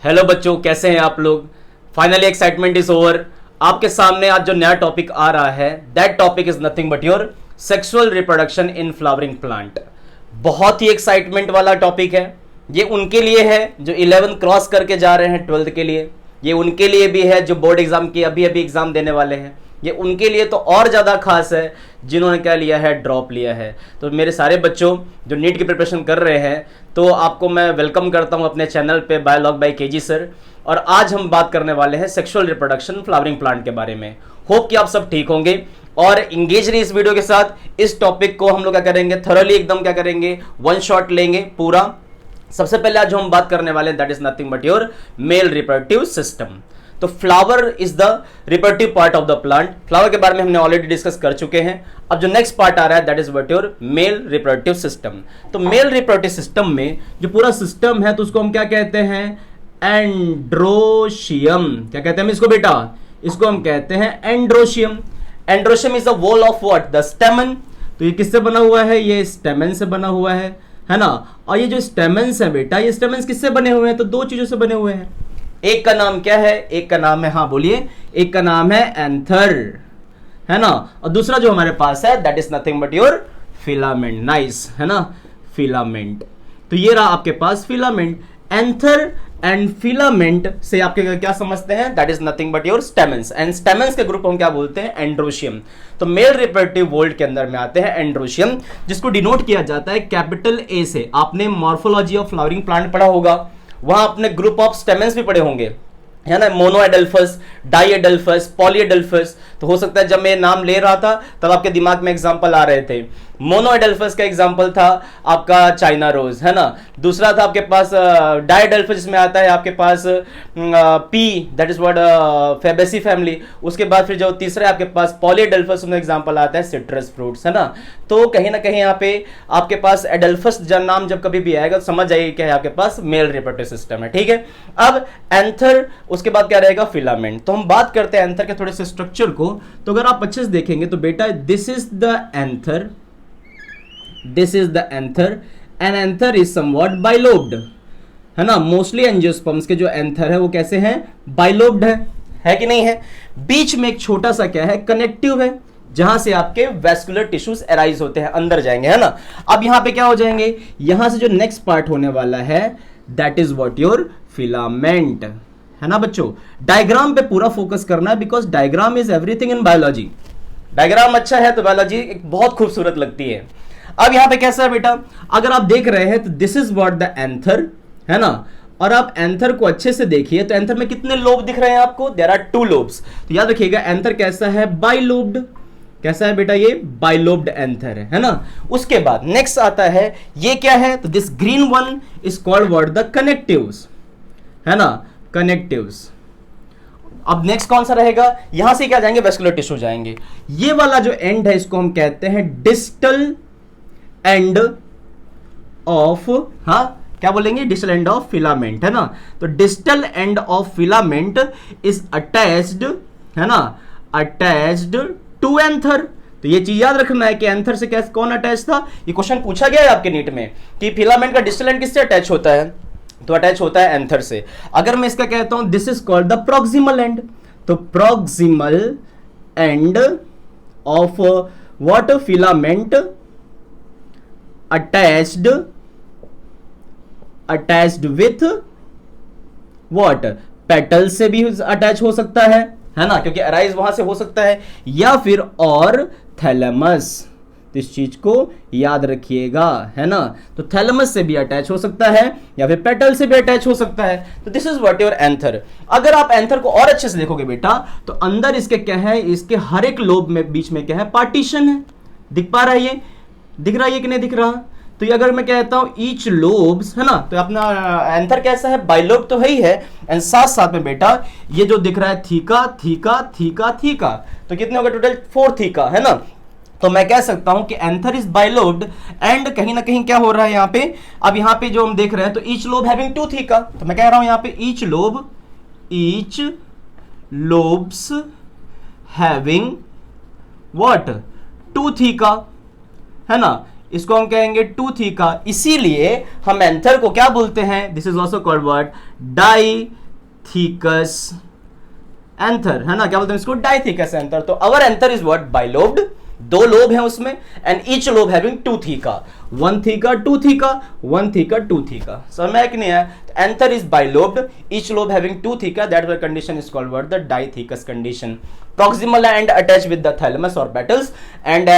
Hello बच्चों, कैसे हैं आप लोग। Finally excitement is over. आपके सामने आज जो नया टॉपिक आ रहा है, that topic is nothing but your sexual reproduction in flowering plant. बहुत ही एक्साइटमेंट वाला टॉपिक है। ये उनके लिए है जो 11 क्रॉस करके जा रहे हैं 12th के लिए। ये उनके लिए भी है जो बोर्ड एग्जाम की अभी अभी एग्जाम देने वाले हैं। ये उनके लिए तो और ज़्यादा खास है जिन्होंने क्या लिया है, ड्रॉप लिया है। तो मेरे सारे बच्चों जो नीट की प्रिपरेशन कर रहे हैं, तो आपको मैं वेलकम करता हूं अपने चैनल पे बायोलॉग बाय केजी सर। और आज हम बात करने वाले हैं सेक्सुअल रिप्रोडक्शन फ्लावरिंग प्लांट के बारे में। होप कि आप सब ठीक होंगे और इंगेज रही इस वीडियो के साथ। इस टॉपिक को हम लोग क्या करेंगे, थोरली एकदम क्या करेंगे, वन शॉट लेंगे पूरा। सबसे पहले आज जो हम बात करने वाले हैं, that is nothing but your male reproductive system. तो flower is the reproductive part of the plant. Flower के बारे में हमने ऑलरेडी डिस्कस कर चुके हैं। अब जो नेक्स्ट पार्ट आ रहा है, that is what your male reproductive system. तो मेल रिप्रोडक्टिव सिस्टम में जो पूरा सिस्टम है, तो उसको हम क्या कहते हैं, एंड्रोशियम। क्या कहते हैं हम इसको बेटा, इसको हम कहते हैं androecium. Androecium is the wall of what, the स्टेमन। तो ये किससे बना हुआ है, ये स्टेमन से बना हुआ है ना। और ये जो स्टेमन्स है बेटा, ये स्टेमन्स किससे बने हुए हैं, तो दो चीजों से बने हुए हैं। एक का नाम क्या है, एक का नाम है, हाँ बोलिए, एक का नाम है एंथर, है ना। और दूसरा जो हमारे पास है, that is nothing but your filament. Nice, है ना, फिलामेंट। तो ये रहा आपके पास फिलामेंट। एंथर एंड फिलामेंट से आपके क्या समझते हैं, that is nothing but your stamens. And stamens के ग्रुप हम क्या बोलते हैं, एंड्रोशियम। तो मेल रिप्रोडक्टिव वर्ल्ड के अंदर में आते हैं एंड्रोशियम, जिसको डिनोट किया जाता है कैपिटल ए से। आपने मॉर्फोलॉजी ऑफ फ्लावरिंग प्लांट पढ़ा होगा, वहां आपने ग्रुप ऑफ स्टेमेंस भी पढ़े होंगे, है ना। मोनोएडल्फस, डाईएडल्फस, पॉलीएडल्फस। तो हो सकता है जब मैं नाम ले रहा था तब आपके दिमाग में एग्जांपल आ रहे थे। मोनोएडल्फस का एग्जांपल था आपका चाइना रोज, है ना। दूसरा था आपके पास डाईएडल्फस, जिसमें आता है आपके पास pea, that is what Fabaceae family. उसके बाद फिर जो तीसरा है आपके पास पॉलीएडल्फस, उसमें एग्जांपल आता है सिट्रस फ्रूट्स, है ना। तो कहीं ना कहीं यहाँ पे आपके पास एडल्फस नाम जब कभी भी आएगा तो समझ जाइए क्या है, आपके पास मेल रिप्रोडक्टिव सिस्टम है, ठीक है। अब एंथर, उसके बाद क्या रहेगा, फिलामेंट। तो हम बात करते हैं एंथर के थोड़े से स्ट्रक्चर को। तो अगर आप अच्छे से देखेंगे तो बेटा, this is the anther, this is the anther, and anther is somewhat bilobed, है ना। मोस्टली एंजियोस्पर्म्स के जो एंथर है वो कैसे हैं, बाइलोब्ड है कि नहीं है। बीच में एक छोटा सा क्या है, कनेक्टिव है, जहां से आपके वेस्कुलर टिश्यूज एराइज होते हैं, अंदर जाएंगे, है ना। अब यहां पे क्या हो जाएंगे, यहां से जो नेक्स्ट पार्ट होने वाला है, that is what your filament, है ना बच्चों। डायग्राम पे पूरा फोकस करना है, because diagram is everything in biology. Diagram अच्छा है तो बायोलॉजी एक बहुत खूबसूरत लगती है। अब यहां पे कैसा है बेटा, अगर आप देख रहे हैं तो this is what the anther, है ना। और आप एंथर को अच्छे से देखिए तो एंथर में कितने लोब दिख रहे हैं आपको, देयर आर 2 लोब्स। तो याद रखिएगा एंथर कैसा है, बाइलोब्ड। कैसा है बेटा, ये बाइलोब्ड एंथर है ना। उसके बाद नेक्स्ट आता है, ये क्या है, तो this green one is called what, the connectives, है ना, कनेक्टिव्स। अब नेक्स्ट कौन सा रहेगा, यहां से क्या जाएंगे, वेस्कुलर टिश्यू जाएंगे। ये वाला जो एंड है, इसको हम कहते हैं डिस्टल एंड ऑफ, हाँ क्या बोलेंगे, डिस्टल एंड ऑफ फिलामेंट, है ना। तो distal end of filament is attached, है ना, अटैच्ड टू एंथर। तो ये चीज याद रखना है कि एंथर से कैसे कौन अटैच था। ये क्वेश्चन पूछा गया है आपके नीट में कि फिलामेंट का डिस्टल एंड किससे अटैच होता है, तो अटैच होता है एंथर से। अगर मैं इसका कहता हूं, this is called the proximal end. तो proximal end of what, filament attached with what, petal से भी अटैच हो सकता है ना, क्योंकि अराइज वहां से हो सकता है, या फिर और थैलेमस। तो इस चीज को याद रखिएगा, है ना। तो थैलेमस से भी अटैच हो सकता है या फिर पेटल से भी अटैच हो सकता है। तो this is what your anther. अगर आप एंथर को और अच्छे से देखोगे बेटा, तो अंदर इसके क्या है, इसके हर एक लोब में बीच में क्या है, पार्टीशन है। दिख पा रहा है, ये दिख रहा है, ये कि नहीं दिख रहा। तो ये अगर मैं कहता हूं ईच लोब्स, है ना, तो अपना एंथर कैसा है, बाइलोब तो है ही है। एंड साथ साथ में बेटा ये जो दिख रहा है, थीका थीका थीका थीका, तो कितने हो गए टोटल, 4 थीका, है ना। तो मैं कह सकता हूं कि एंथर इज बाइलोब्ड एंड कहीं ना कहीं क्या हो रहा है यहाँ पे, अब यहाँ पे जो हम देख रहे हैं, तो ईच लोब हैविंग 2 थीका। तो मैं कह रहा हूं यहाँ पे each lobes having what, 2 theca, है ना। इसको हम कहेंगे 2 थीका, इसीलिए हम एंथर को क्या बोलते हैं, this is also called what, dithecous anther, है ना, क्या बोलते हैं इसको, डाइथीकस एंथर। तो our anther is what, bilobed, 2 lobe हैं उसमें, and each lobe having 2 theca, 1 theca 2 theca, 1 theca 2 theca, समझ में कि नहीं है। Anther is bilobed, each lobe having 2 theca, that the condition is called what, the dithecous condition. proximal end attached with the thalamus or petals and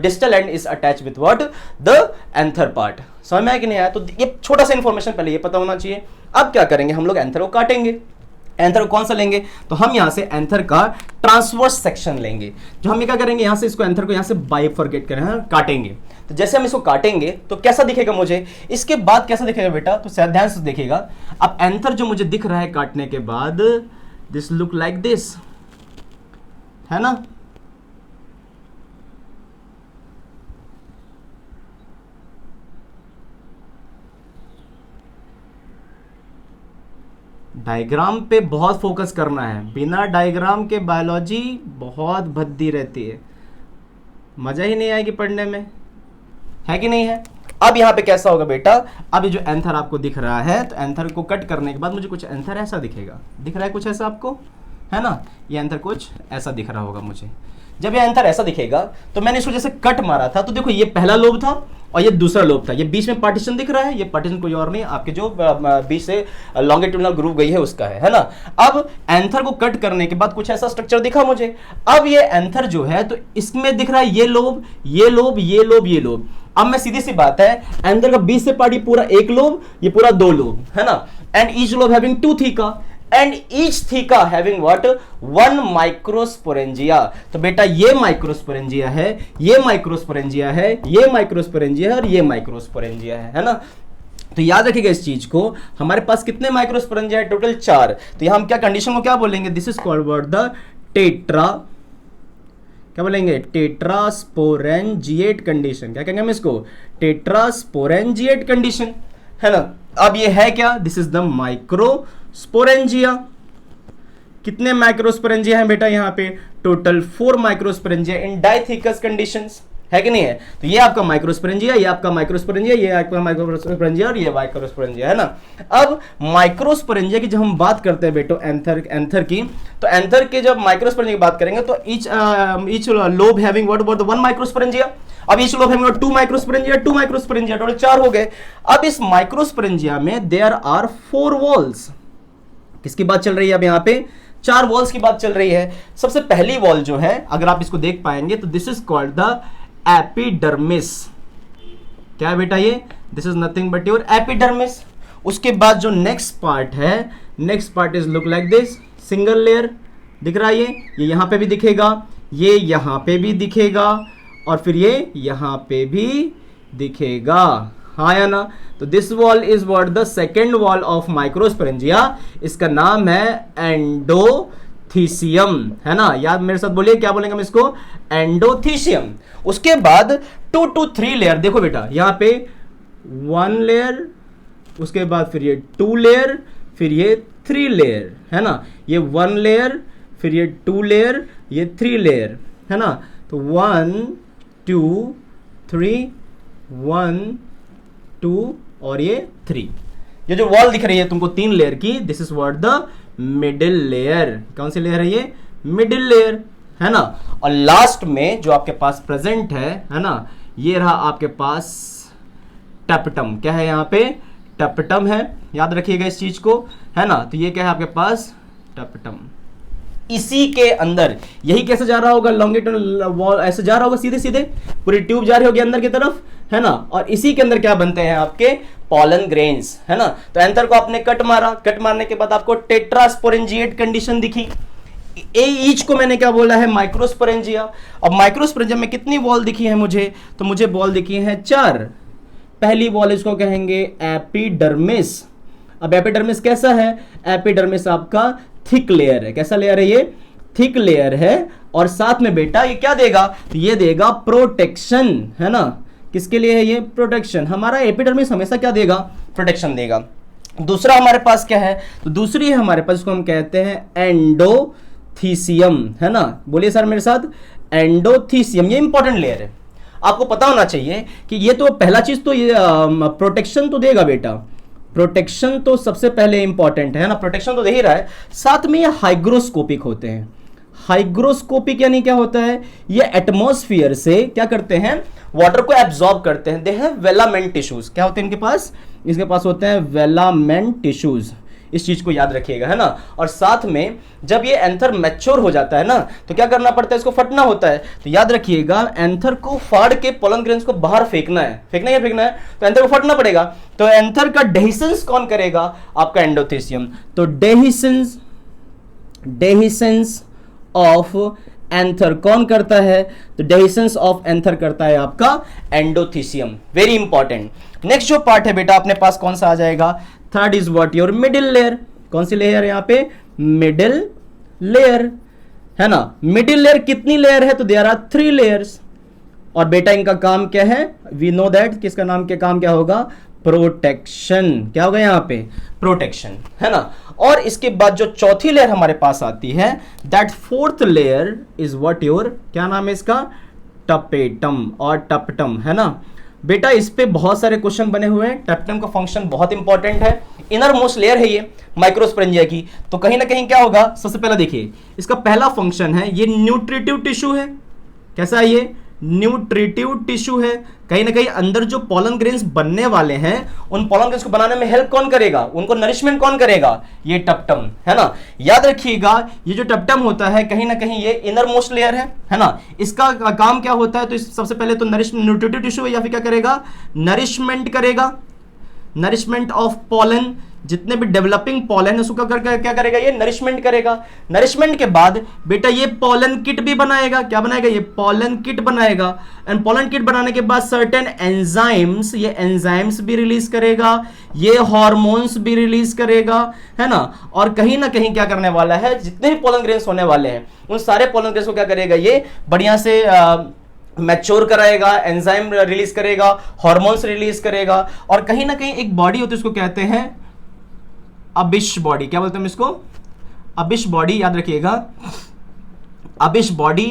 distal end is attached with what, the anther part। समझ में आया कि नहीं आया। तो ये छोटा सा इंफॉर्मेशन पहले ये पता होना चाहिए। अब क्या करेंगे हम लोग, एंथर को काटेंगे। एंथर को कौन सा लेंगे, तो हम यहां से एंथर का ट्रांसवर्स सेक्शन लेंगे। जो हम ये क्या करेंगे, यहां से इसको एंथर को यहां से बाइफरकेट करें, काटेंगे। तो जैसे हम इसको काटेंगे तो कैसा दिखेगा मुझे, इसके बाद कैसा दिखेगा बेटा, तो ध्यान से देखिएगा। अब एंथर जो मुझे दिख रहा है काटने के बाद, दिस लुक लाइक दिस, है ना। डायग्राम पे बहुत फोकस करना है, बिना डायग्राम के बायोलॉजी बहुत भद्दी रहती है, मजा ही नहीं आएगी पढ़ने में, है कि नहीं है। अब यहां पे कैसा होगा बेटा, अब ये जो एंथर आपको दिख रहा है, तो एंथर को कट करने के बाद मुझे कुछ एंथर ऐसा दिखेगा, दिख रहा है कुछ ऐसा आपको, है ना, ये एंथर कुछ ऐसा दिख रहा होगा मुझे। जब ये एंथर ऐसा दिखेगा तो मैंने इसको जैसे कट मारा था, तो देखो ये पहला लोब था और ये दूसरा लोब था, ये बीच में पार्टीशन दिख रहा है, ये पार्टीशन कोई और नहीं, आपके जो बीच से लॉन्गिट्यूडिनल ग्रूव गई है उसका है ना। अब एंथर को कट करने के बाद कुछ ऐसा स्ट्रक्चर दिखा मुझे। अब ये एंथर जो है, तो इसमें दिख रहा है ये लोब, ये लोब, ये लोब, ये लोब। अब मैं सीधी सी बात है, एंथर का बीच से पार्टी पूरा 1 लोब, ये पूरा 2 लोब, है ना, and each lobe having 2 theca and each theca having what, 1 microsporangia। तो बेटा ये माइक्रोस्पोरेंजिया है, ये माइक्रोस्पोरेंजिया है, ये माइक्रोस्पोरेंजिया है और ये माइक्रोस्पोरेंजिया है ना। तो याद रखिएगा इस चीज को, हमारे पास कितने माइक्रोस्पोरेंजिया है, टोटल 4। तो यहां हम क्या कंडीशन को क्या बोलेंगे, this is called what, the tetra, क्या बोलेंगे, टेट्रास्पोरेंजिएट कंडीशन। क्या कहेंगे हम इसको, टेट्रास्पोरेंजिएट कंडीशन, है ना। अब ये है क्या, दिस इज द माइक्रोस्पोरेंजिया। कितने माइक्रोस्पोरेंजिया हैं बेटा यहाँ पे, टोटल 4 माइक्रोस्पोरेंजिया इन डाइथीकस कंडीशंस, है कि नहीं है। तो ये आपका माइक्रोस्पोरेंजिया, ये आपका माइक्रोस्पोरेंजिया, ये आपका माइक्रोस्पोरेंजिया और ये माइक्रोस्पोरेंजिया, है ना। अब माइक्रोस्पोरेंजिया की जब हम बात करते हैं बेटो एंथर की, तो एंथर के जब माइक्रोस्पोरेंजिया की बात करेंगे तो each lobe having what about the 1 microsporangia. अब each lobe having 2 microsporangia, 2 microsporangia, total 4 हो गए। अब इस माइक्रोस्पोरेंजिया में देयर आर 4 वॉल्स। किसकी बात चल रही है अब यहाँ पे, 4 वॉल्स की बात चल रही है। सबसे पहली वॉल जो है, अगर आप इसको देख पाएंगे तो this is called the epidermis. क्या है बेटा ये, this is nothing but your epidermis. उसके बाद जो नेक्स्ट पार्ट है, next part is look like this, single layer, दिख रहा है ये यहां पे भी दिखेगा, ये यहां पे भी दिखेगा और फिर ये यहां पे भी दिखेगा, हाँ या ना। तो this wall is what, the second wall of microsporangia. इसका नाम है एंडोथीसियम, है ना। याद मेरे साथ बोलिए, क्या बोलेंगे हम इसको, एंडोथीसियम। उसके बाद 2 to 3 लेयर, देखो बेटा यहाँ पे 1 लेयर, उसके बाद फिर ये 2 लेयर, फिर ये 3 लेयर, है ना। ये 1 लेयर, फिर ये 2 लेयर, ये 3 लेयर, है ना। तो 1 2 3, 1 2 और ये 3। ये जो वॉल दिख रही है तुमको 3 लेयर की, this is what, the middle layer. कौन सी लेयर है ये, मिडिल लेयर, है ना। और लास्ट में जो आपके पास प्रेजेंट है ना, ये रहा आपके पास टैपेटम। क्या है यहाँ पे, टैपेटम है, याद रखिएगा इस चीज को, है ना। तो ये क्या है आपके पास, टैपेटम। इसी के अंदर यही कैसे जा रहा होगा, लॉन्गिट्यूडनल वॉल ऐसे जा रहा होगा, सीधे सीधे पूरी ट्यूब जा रही होगी अंदर की तरफ, है ना। और इसी के अंदर क्या बनते हैं आपके पॉलन ग्रेन्स, है ना। तो एंथर को आपने कट मारा, कट मारने के बाद आपको टेट्रास्पोरेंजिएट कंडीशन दिखी। ईच को मैंने क्या बोला है, माइक्रोस्पोरेंजिया। अब माइक्रोस्पोरेंजिया में कितनी वॉल दिखी है मुझे, तो मुझे वॉल दिखी है 4। पहली वॉल इसको कहेंगे एपिडर्मिस। अब एपिडर्मिस कैसा है, एपिडर्मिस आपका थिक लेयर है। कैसा लेयर है ये, थिक लेयर है। और साथ में बेटा ये क्या देगा, तो ये देगा प्रोटेक्शन, है ना। किसके लिए है ये, प्रोटेक्शन। हमारा एपिडर्मिस हमेशा क्या देगा, प्रोटेक्शन देगा। दूसरा हमारे पास क्या है, तो दूसरी है हमारे पास, इसको हम कहते हैं एंडोथीसियम, है ना। बोलिए सर मेरे साथ, एंडोथीसियम। ये इंपॉर्टेंट लेयर है। आपको पता होना चाहिए कि ये तो पहला चीज तो ये प्रोटेक्शन तो देगा बेटा, प्रोटेक्शन तो सबसे पहले इंपॉर्टेंट है ना, प्रोटेक्शन तो दे ही रहा है, साथ में ये हाइग्रोस्कोपिक होते हैं। हाइग्रोस्कोपिक यानी क्या होता है, ये एटमॉस्फेयर से क्या करते हैं, वाटर को एब्जॉर्ब करते हैं। दे हैव वेलामेंट टिश्यूज, क्या होते हैं इनके पास, इसके पास होते हैं वेलामेंट टिश्यूज, इस चीज को याद रखिएगा, है ना। और साथ में जब ये एंथर मैच्योर हो जाता है ना, तो क्या करना पड़ता है, इसको फटना होता है। तो याद रखिएगा एंथर को फाड़ के पोलन ग्रेन्स को बाहर फेंकना है, फेंकना है, फेंकना है, तो एंथर को फटना पड़ेगा। तो एंथर का डेहिसेंस कौन करेगा, आपका एंडोथेसियम। तो डेहिसेंस ऑफ एंथर कौन करता है, तो डेहिसेंस ऑफ एंथर करता है आपका एंडोथेसियम, वेरी इंपॉर्टेंट। नेक्स्ट जो पार्ट है बेटा अपने पास कौन सा आ जाएगा, third is what, your middle layer. कौन सी लेयर है यहाँ पे, मिडिल लेयर, है ना। मिडिल लेयर कितनी लेयर है, तो देयर आर 3 लेयर्स। और बेटा इनका काम क्या है, वी नो दैट, किसका नाम क्या काम क्या होगा, प्रोटेक्शन। क्या होगा यहाँ पे, प्रोटेक्शन, है ना। और इसके बाद जो चौथी लेयर हमारे पास आती है, that fourth layer is what your, क्या नाम है इसका, टपेटम और टपटम, है ना। बेटा इस पे बहुत सारे क्वेश्चन बने हुए हैं। टपटम का फंक्शन बहुत इंपॉर्टेंट है, इनर मोस्ट लेयर है ये माइक्रोस्पोरेंजिया की। तो कहीं ना कहीं क्या होगा, सबसे पहले देखिए इसका पहला फंक्शन है, ये न्यूट्रिटिव टिश्यू है। कैसा है ये, न्यूट्रिटिव टिश्यू है। कहीं ना कहीं अंदर जो पोलन ग्रेन्स बनने वाले हैं, उन पोलन ग्रेन्स को बनाने में हेल्प कौन करेगा, उनको नरिशमेंट कौन करेगा, ये टपटम, है ना। याद रखिएगा ये जो टपटम होता है कहीं ना कहीं ये इनर मोस्ट लेयर है ना। इसका काम क्या होता है, तो सबसे पहले तो न्यूट्रिटिव टिश्यू है, या फिर क्या करेगा, नरिशमेंट करेगा, नरिशमेंट ऑफ पोलन। जितने भी डेवलपिंग पोलन उसको क्या करेगा, ये नरिशमेंट करेगा। नरिशमेंट के बाद बेटा ये पोलन किट भी बनाएगा। क्या बनाएगा, ये पोलन किट बनाएगा। एंड पोलन किट बनाने के बाद सर्टेन एंजाइम्स, ये एंजाइम्स भी रिलीज करेगा, ये हार्मोन्स भी रिलीज करेगा, है ना। और कहीं ना कहीं क्या करने वाला है, जितने भी पोलन ग्रेन्स होने वाले हैं उन सारे पोलन ग्रेन्स को क्या करेगा, ये बढ़िया से मैच्योर कराएगा, एंजाइम रिलीज करेगा, हार्मोन्स रिलीज करेगा। और कहीं ना कहीं एक बॉडी होती है उसको कहते हैं अबिश बॉडी। क्या बोलते हैं इसको, अबिश बॉडी, याद रखिएगा अबिश बॉडी।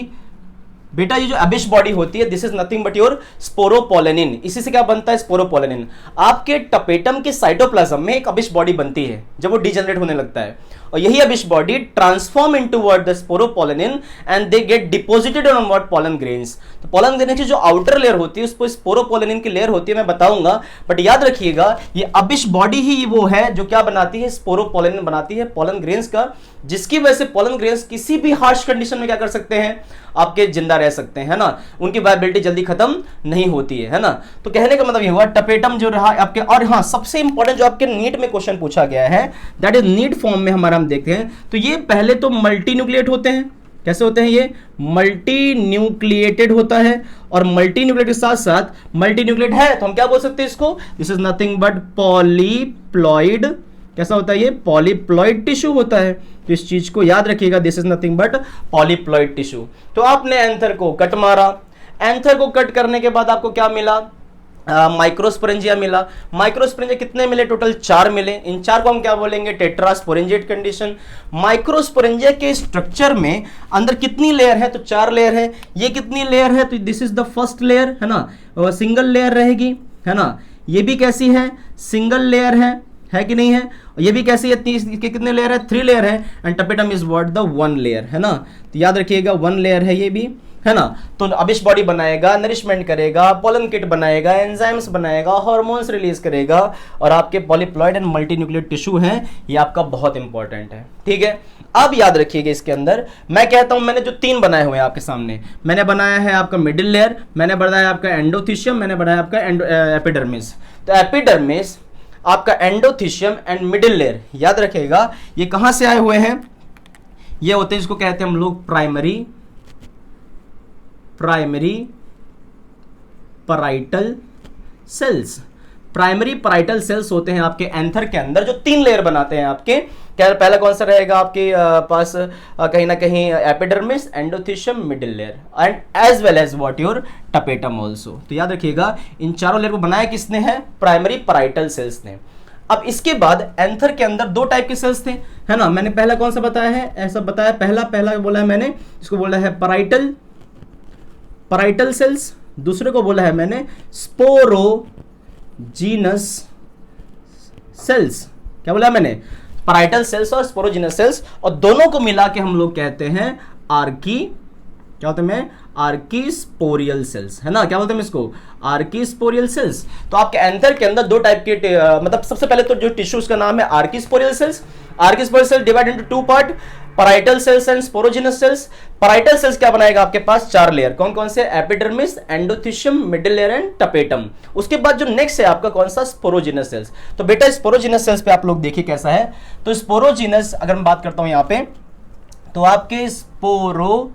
बेटा ये जो अबिश बॉडी होती है, this is nothing but your sporopollenin. इसी से क्या बनता है, स्पोरोपोलेनिन। आपके टपेटम के साइटोप्लाज्म में एक अबिश बॉडी बनती है जब वो डिजेनरेट होने लगता है, और यही Ubisch body transform into what, the sporopollenin, and they get deposited on what, pollen grains. तो पोलन ग्रेन की जो आउटर लेयर होती है उसको स्पोरोपोलेनिन की लेयर होती है, मैं बताऊंगा। बट याद रखिएगा ये अबिश बॉडी ही वो है जो क्या बनाती है, स्पोरोपोलेनिन बनाती है पोलन ग्रेन्स का, जिसकी वजह से पोलन ग्रेन्स किसी भी हार्श कंडीशन में क्या कर सकते हैं, आपके जिंदा रह सकते हैं, है ना। उनकी वायबिलिटी जल्दी खत्म नहीं होती है ना। तो कहने का मतलब ये हुआ टपेटम जो रहा आपके। और हाँ, सबसे इंपॉर्टेंट जो आपके नीट में क्वेश्चन पूछा गया है, दैट इज नीट फॉर्म में हमारा हम देखते हैं। तो ये पहले तो मल्टी न्यूक्लिएट होते हैं। कैसे होते हैं, ये मल्टी न्यूक्लिएटेड होता है। और मल्टी न्यूक्लिएट के साथ साथ मल्टी न्यूक्लिएट है तो हम क्या बोल सकते हैं इसको, this is nothing but polyploid. कैसा होता है, ये पॉलीप्लॉइड टिश्यू होता है। तो इस चीज को याद रखिएगा, this is nothing but polyploid tissue. तो आपने एंथर को कट मारा, एंथर को कट करने के बाद आपको क्या मिला, माइक्रोस्पोरेंजिया मिला। माइक्रोस्पोरेंजिया कितने मिले, टोटल 4 मिले। इन 4 को हम क्या बोलेंगे, टेट्रास्पोरेंजिएट कंडीशन। माइक्रोस्पोरेंजिया के स्ट्रक्चर में अंदर कितनी लेयर है, तो 4 लेयर है। ये कितनी लेयर है, तो this is the first layer, है ना, सिंगल लेयर रहेगी, है ना। ये भी कैसी है, सिंगल लेयर है कि नहीं है। ये भी कैसी है, कितने लेयर है, 3 लेयर है। And tapetum is what, the 1 layer, है ना। तो याद रखिएगा 1 लेयर है ये भी, है ना। तो अबिश बॉडी बनाएगा, नरिशमेंट करेगा, पोलन किट बनाएगा, एंजाइम्स बनाएगा, हार्मोन्स रिलीज करेगा, और आपके पॉलीप्लॉइड एंड मल्टीन्यूक्लिएट टिश्यू हैं, ये आपका बहुत इंपॉर्टेंट है, ठीक है। अब याद रखिएगा इसके अंदर मैं कहता हूं, मैंने जो 3 बनाए हुए हैं आपके सामने, मैंने बनाया है आपका मिडिल लेयर, मैंने बनाया आपका एंडोथीशियम, मैंने बनाया आपका एपिडर्मिस। तो एपिडर्मिस, आपका एंडोथीशियम एंड मिडिल लेयर, याद रखिएगा ये कहां से आए हुए हैं, ये होते हैं इसको कहते हैं हम लोग primary parietal cells. Primary parietal cells होते हैं आपके एंथर के अंदर, जो 3 लेयर बनाते हैं आपके। क्या पहला कौन सा रहेगा आपके पास, कहीं ना कहीं epidermis, endothecium, middle layer, and as well as what your tapetum also. तो याद रखिएगा इन चारों लेयर को बनाया किसने है, प्राइमरी पैराइटल सेल्स ने। अब इसके बाद एंथर के अंदर 2 टाइप के सेल्स थे, है ना। मैंने पहला कौन सा बताया है, ऐसा बताया, पहला बोला है मैंने, इसको बोला है पैराइटल सेल्स, दूसरे को बोला है मैंने स्पोरोजीनस सेल्स। क्या बोला मैंने? पैराइटल सेल्स और स्पोरोजीनस सेल्स, और दोनों को मिला के हम लोग कहते हैं आर्की, क्या होते हैं? आर्कीस्पोरियल सेल्स, है ना? क्या बोलते हैं इसको? आर्कीस्पोरियल सेल्स। तो आपके एंथर के अंदर दो टाइप के मतलब सबसे पहले तो जो टिश्यूज का नाम है archesporial cells. Archesporial cell divide into two part, parietal cells and sporogenous cells. Parietal cells क्या बनाएगा आपके पास? 4 लेयर। कौन कौन से? Epidermis, endothecium, middle layer and tapetum. उसके बाद जो नेक्स्ट है आपका कौन सा? Sporogenous cells. तो बेटा स्पोरोजीनस सेल्स पे आप लोग देखिए कैसा है। तो स्पोरोजीनस अगर मैं बात करता हूं यहां पे, तो आपके स्पोरोजीनस,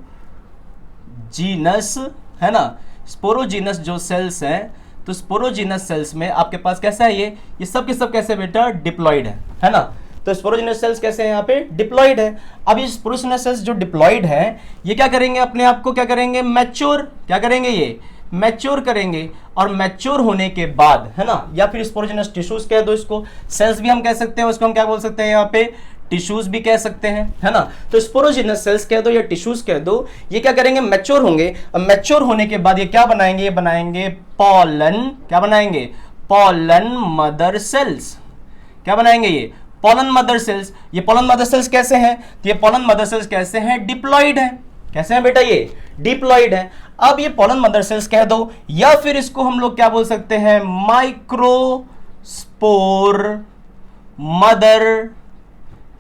है ना, स्पोरोजीनस जो सेल्स हैं, तो स्पोरोजीनस सेल्स में आपके पास कैसा है? ये सब के सब कैसे बेटा? डिप्लॉइड है ना? तो स्पोरोजीनस सेल्स कैसे हैं? यहाँ पे डिप्लॉइड है। अब ये स्पोरोजीनस सेल्स जो डिप्लॉइड है ये क्या करेंगे? अपने आप को क्या करेंगे? मैच्योर। क्या करेंगे? ये मैच्योर करेंगे, और मैच्योर होने के बाद, है ना, या फिर स्पोरोजीनस टिश्यूज कह दो इसको, सेल्स भी हम कह सकते हैं, उसको हम क्या बोल सकते हैं यहाँ पे? टिश्यूज भी कह सकते हैं, है ना? तो स्पोरोजीनस सेल्स कह दो या टिश्यूज कह दो, ये क्या करेंगे? मैच्योर होंगे। और मैच्योर होने के बाद ये क्या बनाएंगे? ये बनाएंगे पॉलन। क्या बनाएंगे? Pollen mother cells. क्या बनाएंगे? ये पॉलन मदर सेल्स। ये पॉलन मदर सेल्स कैसे हैं? तो ये पॉलन मदर सेल्स कैसे हैं? डिप्लॉइड है। कैसे हैं बेटा? ये डिप्लॉइड है। अब ये पॉलन मदर सेल्स कह दो, या फिर इसको हम लोग क्या बोल सकते हैं? माइक्रोस्पोर मदर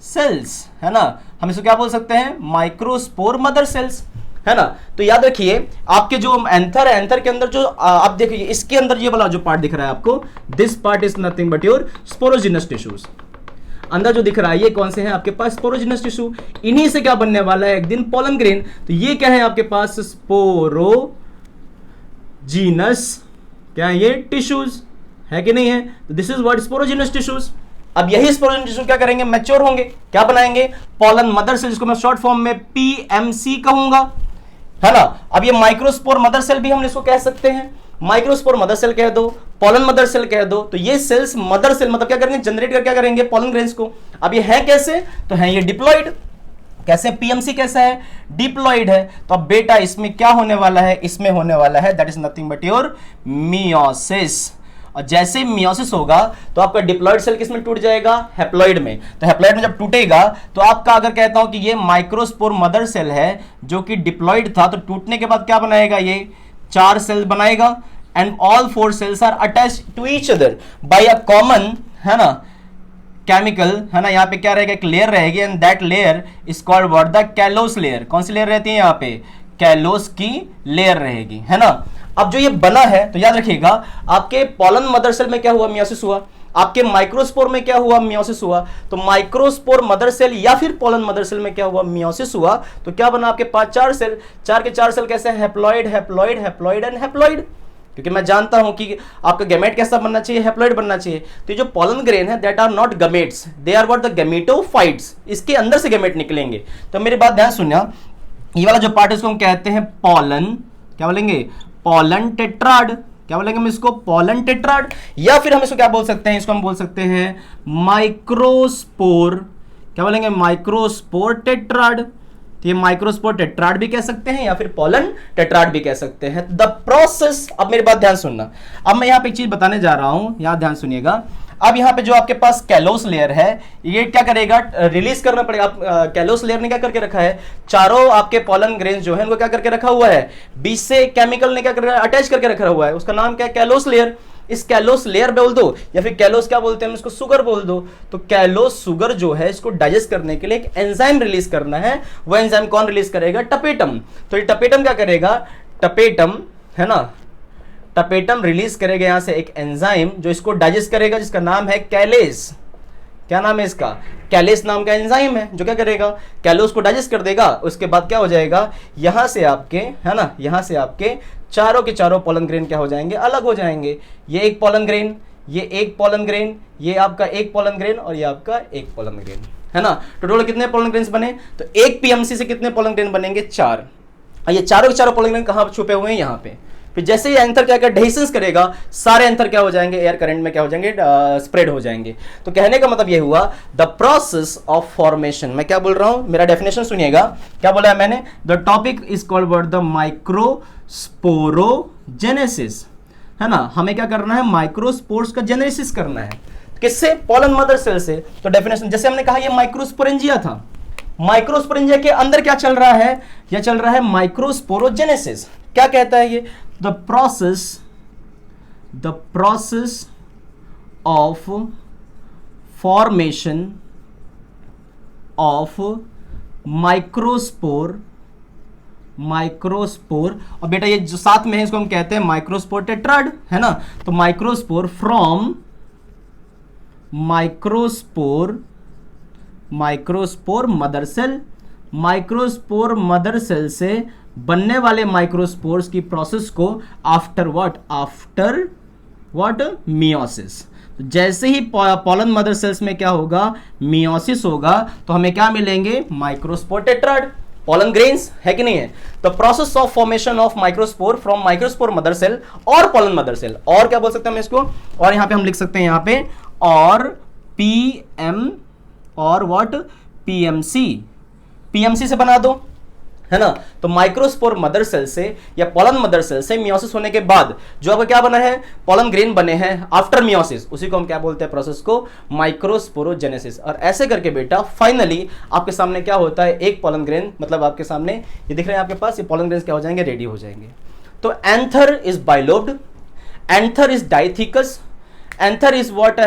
सेल्स, है ना? हम इसको क्या बोल सकते हैं? माइक्रोस्पोर मदर सेल्स, है ना? तो याद रखिए आपके जो एंथर है, एंथर के अंदर जो आप देखिए इसके अंदर ये वाला जो पार्ट दिख रहा है आपको, this part is nothing but your sporogenous tissues. अंदर जो दिख रहा है ये कौन से हैं आपके पास? Sporogenous tissue. इन्हीं से क्या बनने वाला है? एक दिन पोलन ग्रेन। तो ये क्या है आपके पास? स्पोरोजीनस, क्या है ये? टिश्यूज, है कि नहीं है? तो this is what? Sporogenous tissues. अब यही स्पोरोजीनस टिश्यू क्या करेंगे? मैच्योर होंगे। क्या बनाएंगे? पॉलन मदर सेल, जिसको मैं शॉर्ट फॉर्म में पीएमसी कहूंगा, है ना? अब ये माइक्रोस्पोर मदर सेल भी हम इसको कह सकते हैं, माइक्रोस्पोर मदर सेल कह दो, पॉलन मदर सेल कह दो। तो ये सेल्स मदर सेल मतलब क्या करेंगे? जनरेट कर क्या करेंगे? पॉलन ग्रेन्स को। अब ये है कैसे? तो है ये डिप्लॉइड। कैसे? पीएमसी कैसा है? डिप्लॉइड है। तो अब बेटा इसमें क्या होने वाला है? इसमें होने वाला है that is nothing but your meiosis. और जैसे मियोसिस होगा तो आपका डिप्लॉइड सेल किसमें टूट जाएगा? हैप्लॉइड में। तो हैप्लॉइड में जब टूटेगा तो आपका, अगर कहता हूं कि ये माइक्रोस्पोर मदर सेल है जो कि डिप्लॉइड था, तो टूटने के बाद क्या बनाएगा? ये 4 सेल बनाएगा, and all 4 cells are attached to each other by a common, है ना, केमिकल, है ना? यहाँ पे क्या रहेगा? एक लेयर रहेगी, and that layer is called what? The callus layer. कौन सी लेयर रहती है यहाँ पे? कैलोस की लेयर रहेगी, है ना? अब जो ये बना है तो याद रखिएगा आपके पॉलन मदर सेल में क्या हुआ? मियोसिस हुआ। आपके माइक्रोस्पोर में क्या हुआ? मियोसिस हुआ। तो माइक्रोस्पोर मदर सेल या फिर पॉलन मदर सेल में क्या हुआ? मियोसिस हुआ। तो क्या बना आपके पास? 4 सेल। 4 के 4 सेल कैसे? Haploid, haploid, haploid and haploid. क्योंकि मैं जानता हूं कि आपका गैमेट कैसा बनना चाहिए? हैप्लॉइड बनना चाहिए। तो जो पॉलन ग्रेन है that are not gametes, they are what? The gametophytes. इसके अंदर से गैमेट निकलेंगे। तो मेरी बात ध्यान सुनना, ये वाला जो पार्ट है इसको हम कहते हैं पॉलन, क्या बोलेंगे? Pollen tetrad. क्या बोलेंगे हम इसको? Pollen tetrad. या फिर हम इसको क्या बोल सकते हैं? इसको हम बोल सकते हैं माइक्रोस्पोर। क्या बोलेंगे? Microspore tetrad. तो ये माइक्रोस्पोर टेट्राड भी कह सकते हैं या फिर पॉलन टेट्राड भी कह सकते हैं। द प्रोसेस, अब मेरी बात ध्यान सुनना, अब मैं यहाँ पे एक चीज बताने जा रहा हूं, यहां ध्यान सुनिएगा। अब यहाँ पे जो आपके पास कैलोस लेयर है ये क्या करेगा? रिलीज करना पड़ेगा। कैलोस लेयर ने क्या करके रखा है? चारों आपके पॉलन ग्रेन्स जो है उनको क्या करके रखा हुआ है? बीच से केमिकल ने क्या कर अटैच करके रखा हुआ है, उसका नाम क्या है? Callus layer. इस कैलोस लेयर बोल दो, या फिर कैलोस क्या बोलते हैं हम इसको? शुगर बोल दो। तो कैलोस शुगर जो है इसको डाइजेस्ट करने के लिए एक एंजाइम रिलीज करना है। वो एंजाइम कौन रिलीज करेगा? टपेटम। तो ये टपेटम क्या करेगा? टपेटम, है ना, टपेटम रिलीज करेगा यहां से एक एंजाइम जो इसको डाइजेस्ट करेगा, जिसका नाम है कैलेस। क्या नाम है इसका? कैलेस नाम का एंजाइम है जो क्या करेगा? कैलोस को डाइजेस्ट कर देगा। उसके बाद क्या हो जाएगा? यहां से आपके, है ना, यहां से आपके चारों के चारों पॉलन ग्रेन क्या हो जाएंगे? अलग हो जाएंगे। ये एक पॉलन ग्रेन, ये एक पॉलन ग्रेन, ये आपका एक पॉलन ग्रेन, और ये आपका एक पॉलन ग्रेन, है ना? टोटल कितने पॉलन ग्रेन्स बने? तो एक पीएमसी से कितने पॉलन ग्रेन बनेंगे? 4। ये चारों के चारों पॉलन ग्रेन कहां छुपे हुए हैं? यहाँ पे। फिर जैसे ही एंथर क्या करेगा, डेहिसेंस करेगा, सारे एंथर क्या हो जाएंगे, एयर करंट में क्या हो जाएंगे, स्प्रेड हो जाएंगे। तो कहने का मतलब ये हुआ द प्रोसेस ऑफ फॉर्मेशन। मैं क्या बोल रहा हूं, मेरा डेफिनेशन सुनिएगा, क्या बोला है मैंने, the topic is called word the microsporogenesis, है ना। हमें क्या करना है, माइक्रोस्पोर्स का जेनेसिस करना है, किससे, पॉलन मदर सेल से। तो डेफिनेशन जैसे हमने कहा ये माइक्रोस्पोरेंजिया था, माइक्रोस्पोरेंजिया के अंदर क्या चल रहा है, यह चल रहा है माइक्रोस्पोरोजेनेसिस। क्या कहता है ये, the process of formation of microspore, और बेटा ये जो साथ में है इसको हम कहते हैं माइक्रोस्पोर टेट्राड, है ना। तो microspore from microspore mother cell, microspore mother cell से बनने वाले माइक्रोस्पोर्स की प्रोसेस को आफ्टर व्हाट मियोसिस। जैसे ही पॉलन मदर सेल्स में क्या होगा, मियोसिस होगा, तो हमें क्या मिलेंगे, माइक्रोस्पोर टेट्राड, पॉलन ग्रेन्स, है कि नहीं है। The process of formation of microspore from microspore mother cell और पॉलन मदर सेल, और क्या बोल सकते हैं हम इसको, और यहां पे हम लिख सकते हैं यहां पे और पीएम और व्हाट, पीएमसी से बना दो, है ना। तो माइक्रोस्पोर मदर सेल से या पॉलन मदर सेल से मियोसिस होने के बाद जो आपका क्या बना है, पॉलन ग्रेन बने हैं आफ्टर मियोसिस, उसी को हम क्या बोलते हैं, प्रोसेस को माइक्रोस्पोरोजेनेसिस। और ऐसे करके बेटा फाइनली आपके सामने क्या होता है, एक पॉलन ग्रेन, मतलब आपके सामने ये दिख रहे हैं आपके पास, ये पॉलन ग्रेन्स क्या हो जाएंगे, रेडी हो जाएंगे। तो anther is bilobed, anther is डाइथिकस, anther is what,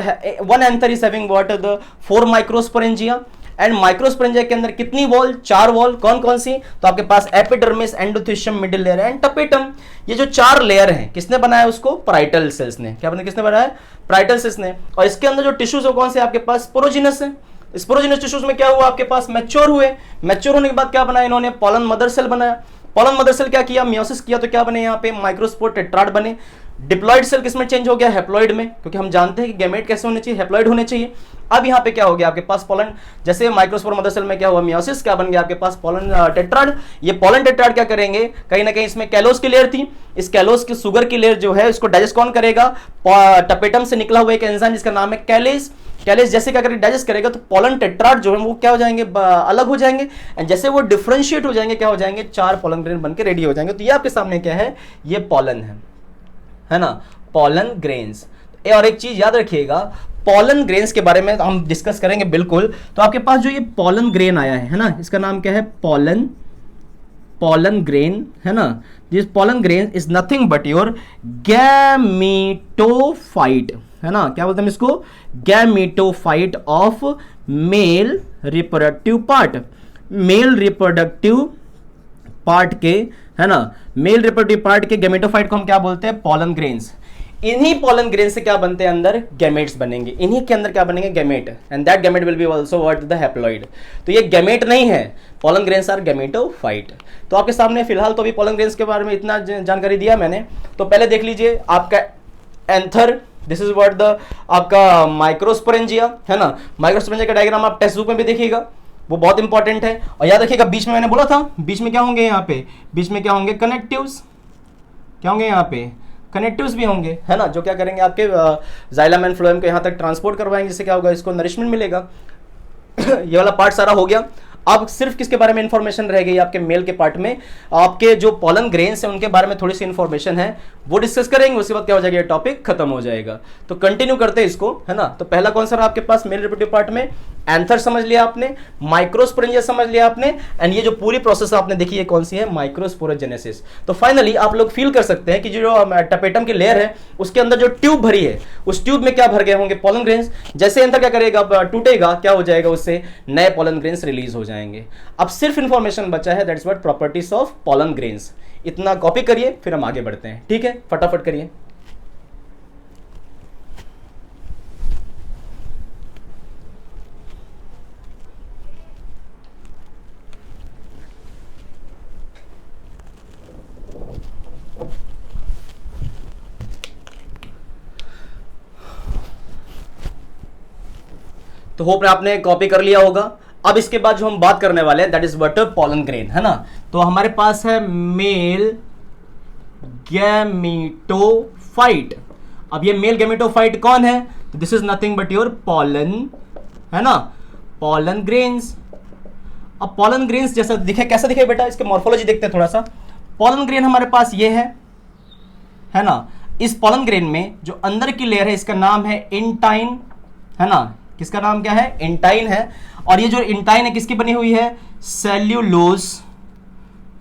one anther is having what, the 4 microsporangia, and microsporangia के अंदर कितनी वॉल, 4 वॉल, कौन कौन सी, तो आपके पास epidermis, endothecium, middle layer and tapetum. ये जो 4 लेयर हैं किसने बनाया उसको, पाराइटल सेल्स ने, क्या बना, किसने बनाया, पाराइटल सेल्स ने। और इसके अंदर जो टिश्यूज है कौन से आपके पास, स्पोरोजिनस है। स्पोरोजिनस टिश्यूज में क्या हुआ आपके पास, मैच्योर हुए, मैच्योर होने के बाद क्या बनाया इन्होंने, पॉलन मदर सेल बनाया। पॉलन मदर सेल क्या किया, मियोसिस किया, तो क्या बने यहाँ पे, माइक्रोस्पोर टेट्राड बने। डिप्लॉइड सेल किसमें चेंज हो गया, हैप्लॉइड में, क्योंकि हम जानते हैं कि गैमेट कैसे होने चाहिए, हैप्लॉइड होने चाहिए। अब यहाँ पे क्या हो गया आपके पास, पॉलन, जैसे माइक्रोस्पोर मदर सेल में क्या हुआ, मियोसिस, क्या बन गया आपके पास, पॉलन टेट्राड। ये पॉलन टेट्राड क्या करेंगे, कहीं ना कहीं इसमें कैलोस की लेयर थी, इस कैलोस की शुगर की लेयर जो है इसको डाइजेस्ट कौन करेगा, टपेटम से निकला हुआ एक एंजाइम जिसका नाम है कैलेस। कैलेस जैसे क्या करेगा, डाइजेस्ट करेगा, तो पॉलन टेट्राड जो है वो क्या हो जाएंगे, अलग हो जाएंगे, एंड जैसे वो डिफरेंशिएट हो जाएंगे क्या हो जाएंगे, 4 पॉलन ग्रेन बनके रेडी हो जाएंगे। तो ये आपके सामने क्या है, ये पॉलन है ना, पॉलन ग्रेन्स। और एक चीज याद रखिएगा, पॉलन ग्रेन्स के बारे में हम डिस्कस करेंगे बिल्कुल। तो आपके पास जो ये पॉलन ग्रेन आया है ना, इसका नाम क्या है, पॉलन ग्रेन, है ना। This pollen grain is nothing but your gametophyte, है ना, क्या बोलते हैं इसको, gametophyte of male reproductive part, male reproductive part के, है ना, मेल रिप्रोडक्टिव पार्ट के गैमेटोफाइट को हम क्या बोलते हैं, पॉलन ग्रेन्स। इन्हीं पॉलन ग्रेन से क्या बनते हैं, अंदर गैमेट्स बनेंगे, इन्हीं के अंदर क्या बनेंगे, gamete, and that gamete will be also what, the haploid. तो ये गैमेट नहीं है, पॉलन ग्रेन्स आर गैमेटोफाइट। तो आपके सामने फिलहाल तो अभी पॉलन ग्रेन्स के बारे में इतना जानकारी दिया मैंने। तो पहले देख लीजिए आपका anther, this is what the आपका माइक्रोस्पोरेंजिया, है ना। माइक्रोस्पोरेंजिया का डायग्राम आप टेक्स्ट बुक में भी देखिएगा, वो बहुत इंपॉर्टेंट है। और याद रखिएगा बीच में मैंने बोला था, बीच में क्या होंगे, यहाँ पे बीच में क्या होंगे, कनेक्टिव्स, क्या होंगे यहाँ पे, कनेक्टिव्स भी होंगे, है ना, जो क्या करेंगे आपके जाइलम एंड फ्लोएम को यहाँ तक ट्रांसपोर्ट करवाएंगे, जिससे क्या होगा, इसको नरिशमेंट मिलेगा। ये वाला पार्ट सारा हो गया। अब सिर्फ किसके बारे में इंफॉर्मेशन रह गई आपके मेल के पार्ट में, आपके जो पॉलन ग्रेन्स हैं उनके बारे में थोड़ी सी इंफॉर्मेशन है, वो डिस्कस करेंगे। उसके बाद क्या हो जाएगा, ये टॉपिक खत्म हो जाएगा। तो कंटिन्यू करते हैं इसको, है ना। तो पहला कौन सा रहा आपके पास, मेल रिप्रोडक्टिव पार्ट में एंथर समझ लिया आपने, माइक्रोस्पोरेंजिया समझ लिया आपने, एंड ये जो पूरी प्रोसेस आपने देखी है कौन सी है, माइक्रोस्पोरोजेनेसिस। तो फाइनली आप लोग फील कर सकते हैं कि जो टपेटम की लेयर है उसके अंदर जो ट्यूब भरी है, उस ट्यूब में क्या भर गए होंगे, पॉलन ग्रेन्स। जैसे एंथर क्या करेगा, टूटेगा, क्या हो जाएगा, उससे नए पॉलन ग्रेन्स रिलीज हो जाएंगे। अब सिर्फ इंफॉर्मेशन बचा है, that's what properties of pollen grains. इतना कॉपी करिए, फिर हम आगे बढ़ते हैं, ठीक है, फटाफट करिए। तो होप आपने कॉपी कर लिया होगा। अब इसके बाद जो हम बात करने वाले हैं that is what, pollen grain, है ना। तो हमारे पास है मेल गैमेटोफाइट। अब ये मेल गैमेटोफाइट कौन है? तो this is nothing but your pollen, है ना, पॉलन ग्रेन्स। अब पॉलन ग्रेन्स जैसा दिखे, कैसा दिखे बेटा, इसके मॉर्फोलॉजी देखते हैं थोड़ा सा। पॉलन ग्रेन हमारे पास ये है ना। इस पॉलन ग्रेन में जो अंदर की लेयर है इसका नाम है इंटाइन, है ना। किसका नाम क्या है? इंटाइन है। और ये जो इंटाइन है किसकी बनी हुई है? Cellulose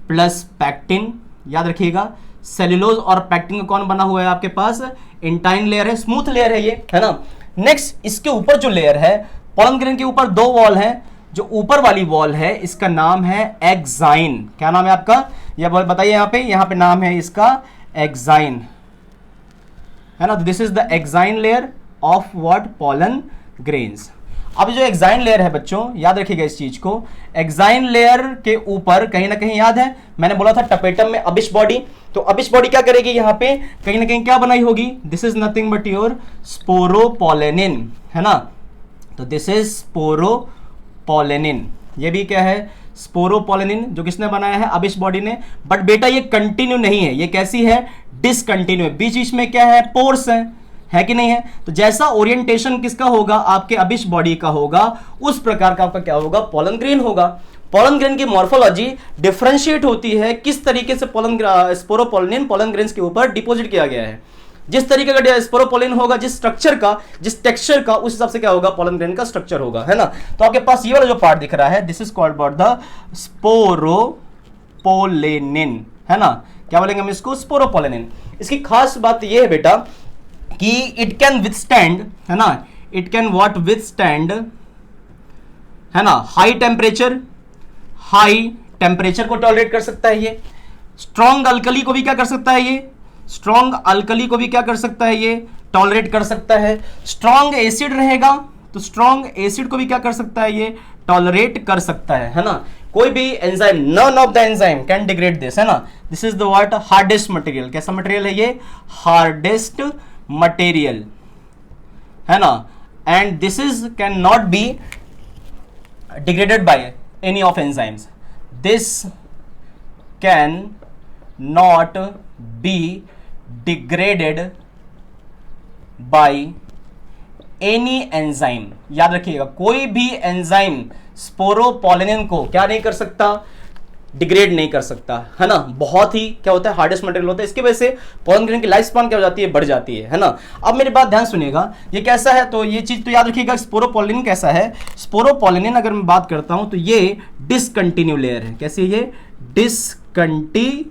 plus pectin. याद रखिएगा, सेल्यूलोज और पैक्टिन का कौन बना हुआ है आपके पास? इंटाइन लेयर है, स्मूथ लेयर है ये, है ना। नेक्स्ट इसके ऊपर जो लेयर है, पॉलन ग्रेन के ऊपर दो वॉल है। जो ऊपर वाली वॉल है इसका नाम है एक्साइन। क्या नाम है आपका? यह बताइए यहाँ पे नाम है इसका एक्साइन, है ना। This is the exine layer of what? Pollen grains. अब जो एक्साइन लेयर है बच्चों, याद रखिएगा इस चीज को, एक्साइन लेयर के ऊपर कहीं ना कहीं, याद है मैंने बोला था टपेटम में अबिश बॉडी, तो अबिश बॉडी क्या करेगी? यहाँ पे कहीं ना कहीं क्या बनाई होगी? This is nothing but your sporopollenin, है ना। तो दिस इज स्पोरोपोलेनिन। ये भी क्या है? स्पोरोपोलेनिन, जो किसने बनाया है? अबिश बॉडी ने। बट बेटा ये कंटिन्यू नहीं है, ये कैसी है? डिसकंटिन्यू है। बीच बीच में क्या है? पोर्स है कि नहीं है? तो जैसा ओरिएंटेशन किसका होगा? आपके अबिश बॉडी का होगा, उस प्रकार का आपका क्या होगा? पॉलन ग्रेन होगा। पॉलन ग्रेन की मॉर्फोलॉजी डिफरेंशिएट होती है किस तरीके से स्पोरोपोलेनिन पॉलन ग्रेन्स के ऊपर डिपॉजिट किया गया है। जिस तरीके का स्पोरोपोलेनिन होगा, जिस स्ट्रक्चर का, जिस टेक्सचर का, उस हिसाब से क्या होगा? पॉलन ग्रेन का स्ट्रक्चर होगा, है ना। तो आपके पास ये वाला जो पार्ट दिख रहा है, this is called about the sporopollenin, है ना। क्या बोलेंगे हम इसको? स्पोरोपोलेनिन। इसकी खास बात ये है बेटा कि इट कैन विथस्टैंड, है ना, इट कैन व्हाट? विथस्टैंड, है ना, हाई टेम्परेचर को टॉलरेट कर सकता है ये। स्ट्रॉन्ग अल्कली को भी क्या कर सकता है ये? स्ट्रॉन्ग अल्कली को भी क्या कर सकता है ये? टॉलरेट कर सकता है। स्ट्रॉन्ग एसिड रहेगा तो स्ट्रॉन्ग एसिड को भी क्या कर सकता है ये? टॉलरेट कर सकता है ना। कोई भी enzyme, none of the enzyme can degrade this, है ना। This is the what? Hardest material. कैसा मटेरियल है ये? हार्डेस्ट मटेरियल, है ना। And this is can not be degraded by any of enzymes. This can not be degraded by any enzyme. याद रखिएगा, कोई भी एंजाइम स्पोरोपोलेनिन को क्या नहीं कर सकता? डिग्रेड नहीं कर सकता, है ना। बहुत ही क्या होता है? हार्डेस्ट मटेरियल होता है। इसकी वजह से पॉलन ग्रेन की लाइफ स्पान क्या हो जाती है? बढ़ जाती है ना। अब मेरी बात ध्यान सुनिएगा, ये कैसा है? तो ये चीज तो याद रखिएगा, स्पोरोपोलेनिन कैसा है? स्पोरोपोलेनिन अगर मैं बात करता हूं तो ये डिसकंटिन्यू लेयर है। कैसी? ये डिसकंटिन्यू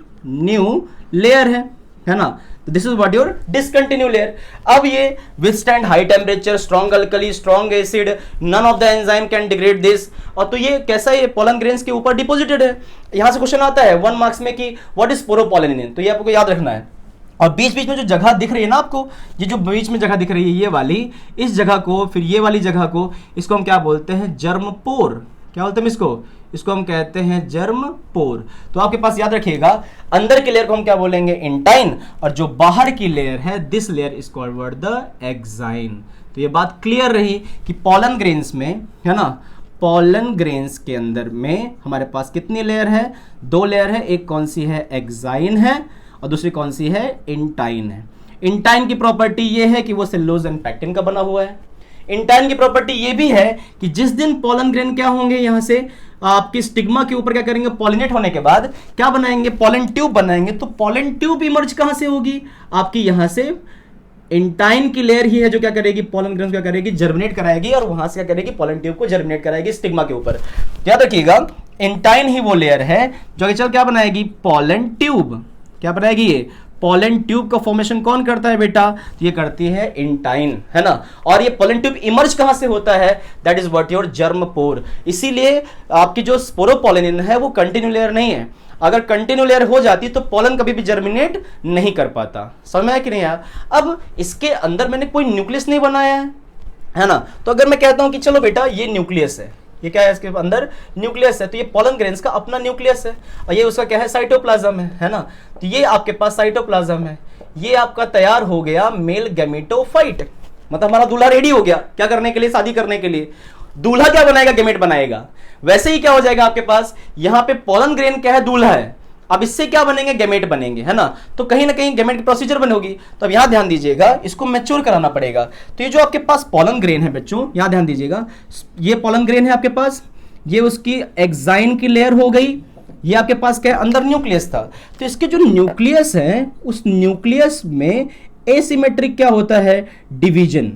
लेयर है ना। तो this is what your discontinue layer. अब ये withstand high temperature, strong alkali, strong acid, none of the enzyme can degrade this. और तो ये कैसा है? ये पॉलन ग्रेन्स के ऊपर डिपॉजिटेड है। यहां से क्वेश्चन आता है 1 मार्क्स में कि व्हाट इज स्पोरोपोलेनिन, तो ये आपको याद रखना है। और बीच बीच में जो जगह दिख रही है ना आपको, ये जो बीच में जगह दिख रही है ये वाली, इस जगह को, फिर ये वाली जगह को, इसको हम क्या बोलते हैं? जर्म पोर। क्या बोलते हैं इसको हम कहते हैं जर्म पोर। तो आपके पास याद रखिएगा, अंदर की लेयर को हम क्या बोलेंगे? इंटाइन, और जो बाहर की लेयर है, this layer is called the exine. तो ये बात क्लियर रही कि पॉलन ग्रेन्स में, है ना, पॉलन ग्रेन्स के अंदर में हमारे पास कितनी लेयर है? 2 लेयर है। एक कौन सी है? एक्साइन है, और दूसरी कौन सी है? इंटाइन है। इंटाइन की प्रॉपर्टी ये है कि वो सेल्यूलोज एंड पैक्टिन का बना हुआ है। इंटाइन की प्रॉपर्टी ये भी है कि जिस दिन पॉलन ग्रेन क्या होंगे, यहां से आपकी स्टिग्मा के ऊपर क्या करेंगे? पॉलिनेट होने के बाद क्या बनाएंगे? पॉलन ट्यूब बनाएंगे। तो पॉलन ट्यूब इमर्ज कहां से होगी? आपकी यहां से इंटाइन की लेयर ही है जो क्या करेगी? पॉलन ग्रेन क्या करेगी? जर्मिनेट कराएगी, और वहां से क्या करेगी? पॉलन ट्यूब को जर्मिनेट कराएगी स्टिग्मा के ऊपर। याद रखिएगा, इंटाइन ही वो लेयर है जो कि चल क्या बनाएगी? Pollen tube. क्या बनाएगी ये? पॉलन ट्यूब का फॉर्मेशन कौन करता है बेटा? तो ये करती है इंटाइन, है ना। और ये पॉलन ट्यूब इमर्ज कहां से होता है? That is what your germ pore. इसीलिए आपकी जो स्पोरोपोलेनिन है वो कंटिन्यू लेयर नहीं है। अगर कंटिन्यू लेयर हो जाती तो पॉलन कभी भी जर्मिनेट नहीं कर पाता। समझ में आया कि नहीं यार? अब इसके अंदर मैंने कोई न्यूक्लियस नहीं बनाया है ना। तो अगर मैं कहता हूं कि चलो बेटा ये न्यूक्लियस है, ये क्या है? इसके अंदर न्यूक्लियस है, तो ये पॉलन ग्रेन्स का अपना न्यूक्लियस है, और ये उसका क्या है? साइटोप्लाज्म है ना। तो ये आपके पास साइटोप्लाज्म है। ये आपका तैयार हो गया मेल गैमेटोफाइट, मतलब हमारा दूल्हा रेडी हो गया क्या करने के लिए? शादी करने के लिए। दूल्हा क्या बनाएगा? गैमेट बनाएगा। वैसे ही क्या हो जाएगा आपके पास? यहां पे पॉलन ग्रेन क्या है? दूल्हा है। अब इससे क्या बनेंगे, गैमेट बनेंगे, है ना। तो कहीं ना कहीं गैमेट की प्रोसीजर बनेगी। तो अब यहां ध्यान दीजिएगा, इसको मैच्योर कराना पड़ेगा। तो ये जो आपके पास पॉलन ग्रेन है बच्चों, यहां ध्यान दीजिएगा, ये पॉलन ग्रेन है आपके पास, ये उसकी एक्साइन की लेयर हो गई, ये आपके पास क्या है, अंदर न्यूक्लियस था। तो इसके जो न्यूक्लियस है, उस न्यूक्लियस में एसिमेट्रिक क्या होता है, डिवीजन,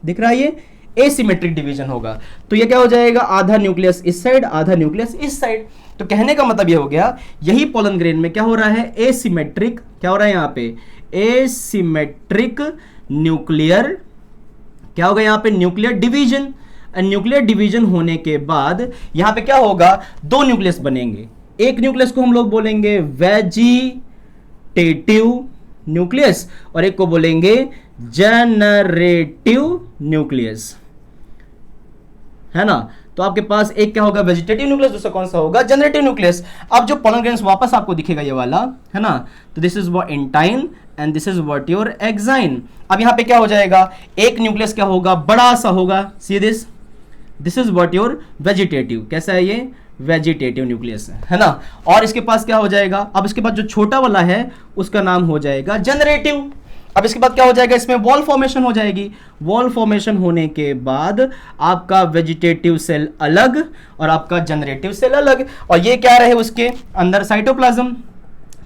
दिख रहा है, ये एसिमेट्रिक डिवीजन होगा। तो ये क्या हो जाएगा, आधा न्यूक्लियस इस साइड, आधा न्यूक्लियस इस साइड। तो कहने का मतलब ये हो गया, यही पॉलन ग्रेन में क्या हो रहा है, एसिमेट्रिक, क्या हो रहा है यहां पे, एसिमेट्रिक न्यूक्लियर, क्या होगा यहां पे, न्यूक्लियर डिवीजन। न्यूक्लियर डिवीजन होने के बाद यहां पे क्या होगा, दो न्यूक्लियस बनेंगे। एक न्यूक्लियस को हम लोग बोलेंगे वेजिटेटिव न्यूक्लियस और एक को बोलेंगे जनरेटिव न्यूक्लियस, है ना। तो आपके पास एक क्या होगा, वेजिटेटिव न्यूक्लियस, दूसरा कौन सा होगा, जनरेटिव न्यूक्लियस। अब जो पॉलन ग्रेन्स वापस आपको दिखेगा ये वाला, है ना। तो this is what intine and this is what your exine. अब यहां पे क्या हो जाएगा, एक न्यूक्लियस क्या होगा, बड़ा सा होगा, see this is what your vegetative, कैसा है ये, वेजिटेटिव न्यूक्लियस है ना। और इसके पास क्या हो जाएगा, अब इसके बाद जो छोटा वाला है उसका नाम हो जाएगा जनरेटिव। अब इसके बाद क्या हो जाएगा, इसमें वॉल फॉर्मेशन हो जाएगी। वॉल फॉर्मेशन होने के बाद आपका वेजिटेटिव सेल अलग और आपका जनरेटिव सेल अलग, और ये क्या रहे उसके अंदर, साइटोप्लाज्म।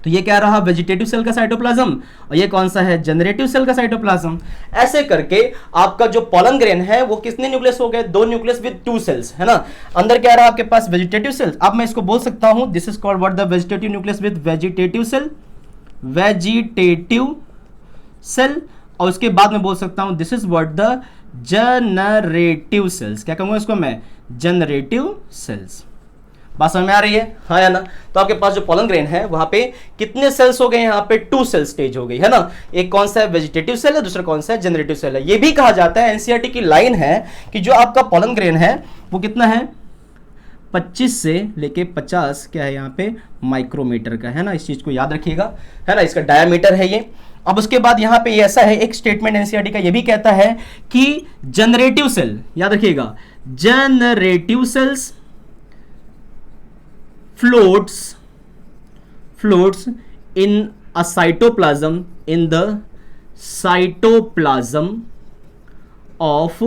तो ये क्या रहा, वेजिटेटिव सेल का साइटोप्लाज्म, और ये कौन सा है, जनरेटिव सेल का साइटोप्लाज्म। ऐसे करके आपका जो पॉलन ग्रेन है वो कितने न्यूक्लियस हो गए, दो न्यूक्लियस विद टू सेल्स, है ना। अंदर क्या रहा आपके पास, वेजिटेटिव सेल्स। अब मैं इसको बोल सकता हूं, this is called what, the vegetative nucleus with vegetative cell, vegetative cell. और उसके बाद मैं बोल सकता हूं, this is what the generative cells, क्या कहूंगा इसको मैं, जनरेटिव सेल्स। बात समझ में आ रही है, हाँ या ना। तो आपके पास जो पॉलन ग्रेन है वहां पे कितने सेल्स हो गए, यहाँ पे टू सेल स्टेज हो गई, है ना। एक कौन सा है, वेजिटेटिव सेल है, दूसरा कौन सा है, जनरेटिव सेल है। ये भी कहा जाता है, एनसीईआरटी की लाइन है कि जो आपका पॉलन ग्रेन है वो कितना है, 25 से लेके 50 क्या है यहाँ पे, माइक्रोमीटर का, है ना। इस चीज को याद रखिएगा, है ना, इसका डायमीटर है ये। अब उसके बाद यहां पे ऐसा है, एक स्टेटमेंट एनसीईआरटी का ये भी कहता है कि जनरेटिव सेल, याद रखिएगा, generative cells floats in a cytoplasm, in the cytoplasm of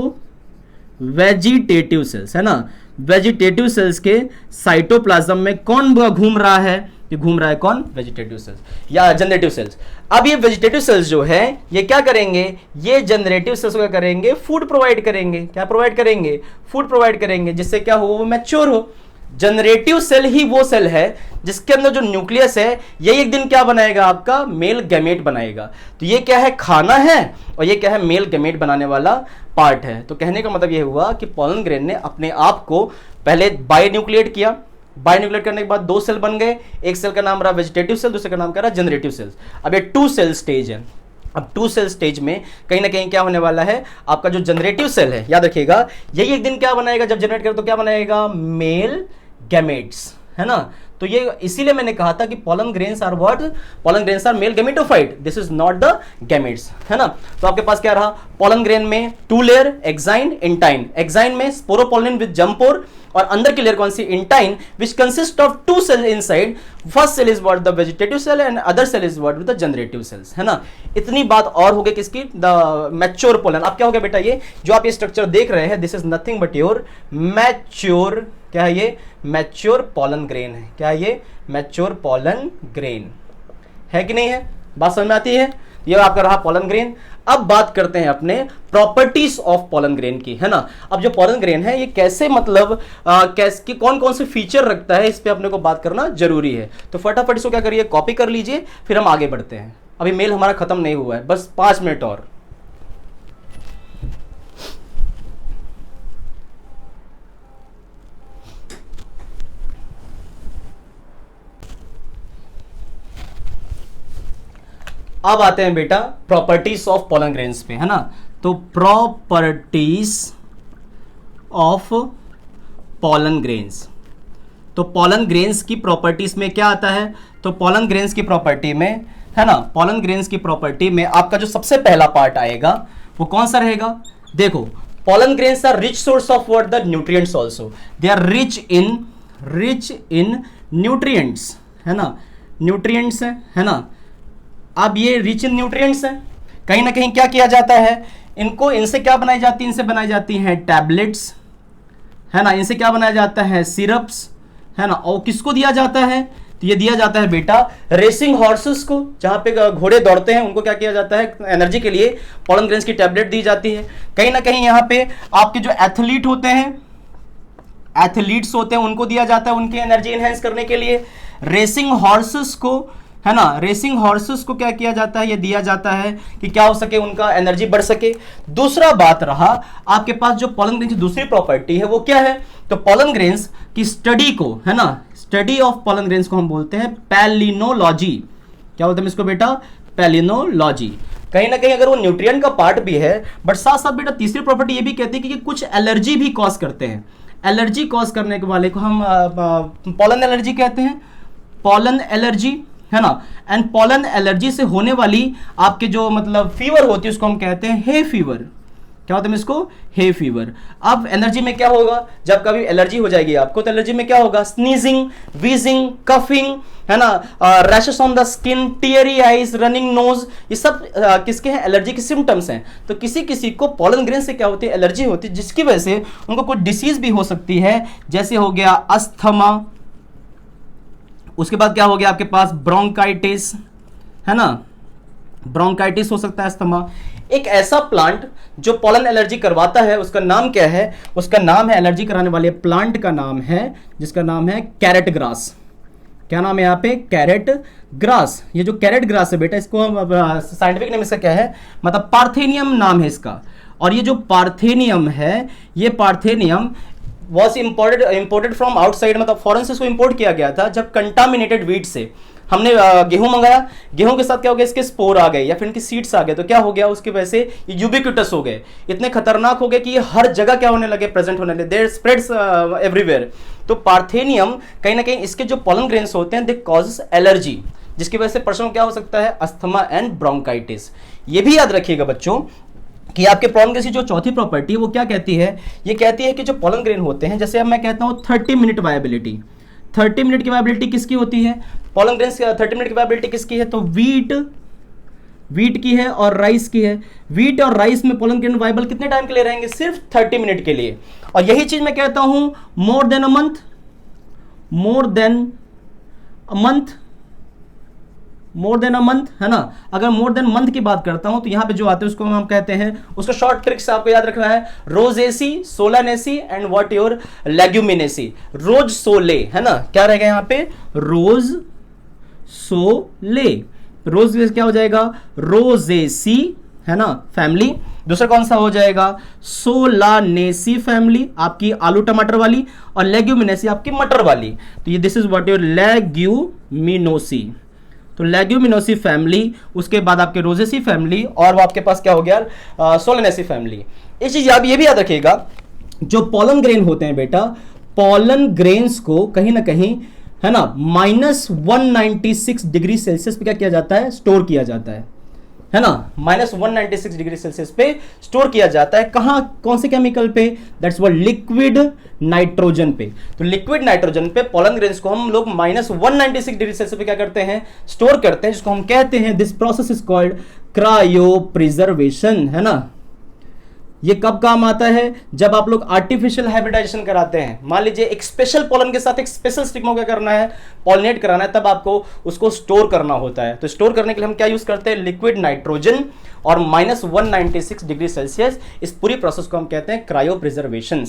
vegetative cells, है ना। वेजिटेटिव सेल्स के साइटोप्लाज्म में कौन घूम रहा है, ये घूम रहा है कौन, वेजिटेटिव सेल्स या जनरेटिव सेल्स। अब ये वेजिटेटिव सेल्स जो है ये क्या करेंगे, ये जनरेटिव सेल्स क्या करेंगे, फूड प्रोवाइड करेंगे। क्या प्रोवाइड करेंगे, फूड प्रोवाइड करेंगे, जिससे क्या हो, वो मैच्योर हो। जनरेटिव सेल ही वो सेल है जिसके अंदर जो न्यूक्लियस है ये एक दिन क्या बनाएगा, आपका मेल गैमेट बनाएगा। तो ये क्या है, खाना है, और ये क्या है, मेल गैमेट बनाने वाला पार्ट है। तो कहने का मतलब ये हुआ कि पॉलन ग्रेन ने अपने आप को पहले बायन्यूक्लिएट किया, बायन्यूक्लिएट करने के बाद दो सेल बन गए, एक सेल का नाम रहा वेजिटेटिव सेल, दूसरे का नाम क्या रहा, जनरेटिव सेल्स। अब ये टू सेल स्टेज है। अब टू सेल स्टेज में कहीं ना कहीं क्या होने वाला है, आपका जो जनरेटिव सेल है, याद रखिएगा, यही एक दिन क्या बनाएगा, जब जनरेट करे तो क्या बनाएगा, मेल गैमेट्स, है ना। तो ये इसीलिए मैंने कहा था कि pollen grains are what, pollen grains are male gametophyte, this is not the gametes, है ना। तो आपके पास क्या रहा, पॉलन ग्रेन में two layer, exine, intine. Exine में स्पोरोपोलिन विद जम्पोर, और अंदर की लेयर कौन सी, intine, which consist of two cell inside. First cell is what, the vegetative cell, and other cell is what, the generative cells, है ना। इतनी बात और हो गई किसकी, द मैच्योर पोलन। अब क्या हो गया बेटा, ये जो आप ये स्ट्रक्चर देख रहे हैं, this is nothing but your mature, क्या है ये, मैच्योर पॉलन ग्रेन है। क्या है ये, मैच्योर पॉलन ग्रेन है कि नहीं है, बात समझ में आती है। ये आपका रहा पॉलन ग्रेन। अब बात करते हैं अपने प्रॉपर्टीज ऑफ पॉलन ग्रेन की, है ना। अब जो पॉलन ग्रेन है ये कैसे, मतलब कैसे, कौन कौन से फीचर रखता है, इस पे अपने को बात करना जरूरी है। तो फटाफट इसको क्या करिए, कॉपी कर लीजिए, फिर हम आगे बढ़ते हैं। अभी मेल हमारा खत्म नहीं हुआ है, बस 5 मिनट और। अब आते हैं बेटा प्रॉपर्टीज ऑफ पॉलन ग्रेन्स पे, है ना। तो प्रॉपर्टीज ऑफ पॉलन ग्रेन्स, तो पॉलन ग्रेन्स की प्रॉपर्टीज में क्या आता है, तो पॉलन ग्रेन्स की प्रॉपर्टी में, है ना, पॉलन ग्रेन्स की प्रॉपर्टी में आपका जो सबसे पहला पार्ट आएगा वो कौन सा रहेगा, देखो, pollen grains are rich source of what, the nutrients also, they are rich in nutrients, है ना, न्यूट्रिएंट्स हैं, है ना। अब ये रिच इन न्यूट्रिएंट्स हैं, कहीं ना कहीं क्या किया जाता है, इनको, इनसे क्या बनाई जाती है, इनसे बनाई जाती हैं टैबलेट्स, है ना। इनसे क्या बनाया जाता है, सिरप्स, है ना। और किसको दिया जाता है, तो ये दिया जाता है बेटा रेसिंग हॉर्सेस को, जहां पे घोड़े दौड़ते हैं उनको क्या किया जाता है, एनर्जी के लिए पोलन ग्रेन्स की टैबलेट दी जाती है। कहीं ना कहीं यहाँ पे आपके जो एथलीट होते हैं, एथलीट्स होते हैं, उनको दिया जाता है उनकी एनर्जी एनहेंस करने के लिए। रेसिंग हॉर्सेस को, है ना, रेसिंग हॉर्सेस को क्या किया जाता है, ये दिया जाता है कि क्या हो सके, उनका एनर्जी बढ़ सके। दूसरा बात रहा आपके पास जो पोलन ग्रेन्स की दूसरी प्रॉपर्टी है वो क्या है, तो पोलन ग्रेन्स की स्टडी को, है ना, स्टडी ऑफ पोलन ग्रेन्स को हम बोलते हैं पैलिनोलॉजी। क्या बोलते हैं इसको बेटा, पैलिनोलॉजी। कहीं ना कहीं अगर वो न्यूट्रिएंट का पार्ट भी है, बट साथ साथ बेटा तीसरी प्रॉपर्टी ये भी कहती है कि कुछ एलर्जी भी कॉज करते हैं। एलर्जी कॉज करने के वाले को हम पोलन एलर्जी कहते हैं, पोलन एलर्जी, है ना। एंड पोलन एलर्जी से होने वाली आपके जो मतलब फीवर होती है उसको हम कहते हैं हे फीवर। क्या होता है इसको, हे फीवर। अब एनर्जी में क्या होगा, जब कभी एलर्जी हो जाएगी आपको, तो एलर्जी में क्या होगा, स्नीजिंग, वीजिंग, कफिंग, है ना, rashes on the skin, teary eyes, running nose, ये सब किसके हैं, एलर्जी के सिम्टम्स हैं। तो किसी किसी को पोलन ग्रेन से क्या होती है, एलर्जी होती है, जिसकी वजह से उनको कोई डिसीज भी हो सकती है, जैसे हो गया अस्थमा, उसके बाद क्या हो गया आपके पास ब्रोंकाइटिस, है ना, ब्रोंकाइटिस हो सकता है, अस्थमा। एक ऐसा प्लांट जो पोलन एलर्जी करवाता है उसका नाम क्या है, उसका नाम है, एलर्जी कराने वाले प्लांट का नाम है, जिसका नाम है कैरेट ग्रास। क्या नाम है यहाँ पे, कैरेट ग्रास। ये जो कैरेट ग्रास है बेटा, इसको हम साइंटिफिक नेम इसका क्या है, मतलब पार्थेनियम नाम है इसका। और ये जो पार्थेनियम है, ये parthenium was imported from outside, मतलब फॉरेन से इसको इम्पोर्ट किया गया था जब कंटामिनेटेड वीट से हमने गेहूं मंगाया, गेहूं के साथ क्या हो गया, इसके स्पोर आ गए या फिर इनकी सीड्स आ गए, तो क्या हो गया, उसकी वजह से ये यूबिक्विटस हो गए, इतने खतरनाक हो गए कि ये हर जगह क्या होने लगे, प्रेजेंट होने लगे, देयर स्प्रेड्स एवरीवेयर। तो पार्थेनियम कहीं ना कहीं इसके जो पोलन ग्रेन्स होते हैं दे कॉजेस एलर्जी, जिसकी वजह से पर्सन क्या हो सकता है, अस्थमा एंड ब्रोंकाइटिस। ये भी याद रखिएगा बच्चों कि आपके पोलन ग्रेन की जो चौथी प्रॉपर्टी है वो क्या कहती है, ये कहती है कि जो पोलन ग्रेन होते हैं, जैसे अब मैं कहता हूं 30 मिनट वायबिलिटी, 30 मिनट की वायबिलिटी किसकी होती है, पोलन ग्रेन्स की 30 मिनट की वायबिलिटी किसकी है, तो वीट की है और राइस की है। वीट और राइस में पोलन ग्रेन वायबल कितने टाइम के लिए रहेंगे, सिर्फ 30 मिनट के लिए। और यही चीज मैं कहता हूं मोर देन अ मंथ, है ना। अगर मोर देन मंथ की बात करता हूं तो यहां पे जो आते हैं उसको हम कहते हैं, उसका शॉर्ट ट्रिक्स आपको याद रखना है, Rosaceae, Solanaceae and what your Leguminaceae. Rose सोले, है ना, क्या रहेगा यहां पे, रोज सोले। रोज क्या हो जाएगा, रोजेसी, है ना, फैमिली। दूसरा कौन सा हो जाएगा, सोलानेसी फैमिली, आपकी आलू टमाटर वाली, और लेग्यूमिनेसी आपकी मटर वाली। तो ये this is what your Leguminosae, तो लेग्यूमिनोसी फैमिली, उसके बाद आपके रोजेसी फैमिली, और वो आपके पास क्या हो गया, सोलानेसी फैमिली। इस चीज आप ये भी याद रखिएगा, जो पोलन ग्रेन होते हैं बेटा, पोलन ग्रेन्स को कहीं ना कहीं, है ना, -196 डिग्री सेल्सियस पे क्या किया जाता है, स्टोर किया जाता है ना, -196 डिग्री सेल्सियस पे स्टोर किया जाता है। कहां, कौन से केमिकल पे, दैट्स व्हाट लिक्विड नाइट्रोजन पे। तो लिक्विड नाइट्रोजन पे पोलन ग्रेन्स को हम लोग -196 डिग्री सेल्सियस पे क्या करते हैं, स्टोर करते हैं, जिसको हम कहते हैं, this process is called cryo preservation, है ना। ये कब काम आता है, जब आप लोग आर्टिफिशियल हाइब्रिडाइजेशन कराते हैं। मान लीजिए एक स्पेशल पोलन के साथ एक स्पेशल स्टिग्मा क्या करना है, पॉलिनेट कराना है, तब आपको उसको स्टोर करना होता है। तो स्टोर करने के लिए हम क्या यूज करते हैं, लिक्विड नाइट्रोजन और -196 डिग्री सेल्सियस। इस पूरी प्रोसेस को हम कहते हैं क्रायो प्रिजर्वेशन,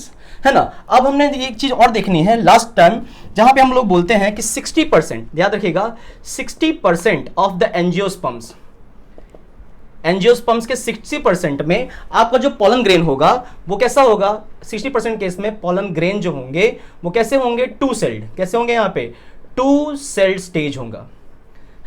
है ना। अब हमने एक चीज और देखनी है लास्ट टाइम, जहां पे हम लोग बोलते हैं कि 60%, याद रखिएगा, 60% ऑफ द एंजियोस्पर्म्स के 60% में आपका जो पोलन ग्रेन होगा वो कैसा होगा, 60% केस में पोलन ग्रेन जो होंगे वो कैसे होंगे, 2 सेल्ड। कैसे होंगे, यहाँ पे 2 सेल्ड स्टेज होगा,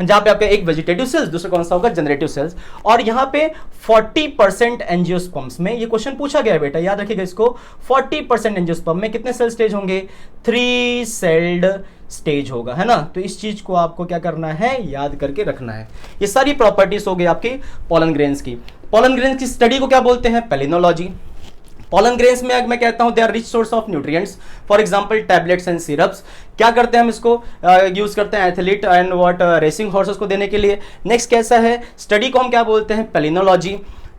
जहां पे आपका एक वेजिटेटिव सेल्स, दूसरा कौन सा होगा, जनरेटिव सेल्स। और यहां पे 40% एंजियोस्पर्म्स में, ये क्वेश्चन पूछा गया है बेटा, याद रखिएगा इसको, 40% एंजियोस्पर्म में कितने सेल स्टेज होंगे, 3 सेल्ड स्टेज होगा, है ना। तो इस चीज को आपको क्या करना है, याद करके रखना है। ये सारी प्रॉपर्टीज हो गई आपकी पोलन ग्रेन्स की। पोलन ग्रेन्स की स्टडी को क्या बोलते हैं, पैलिनोलॉजी। पॉलन ग्रेन्स में मैं कहता हूं they are rich source of nutrients, for example tablets and syrups. क्या करते हैं हम इसको यूज करते हैं athlete and what racing horses को देने के लिए। नेक्स्ट कैसा है स्टडी को हम क्या बोलते हैं पेलिनोलॉजी।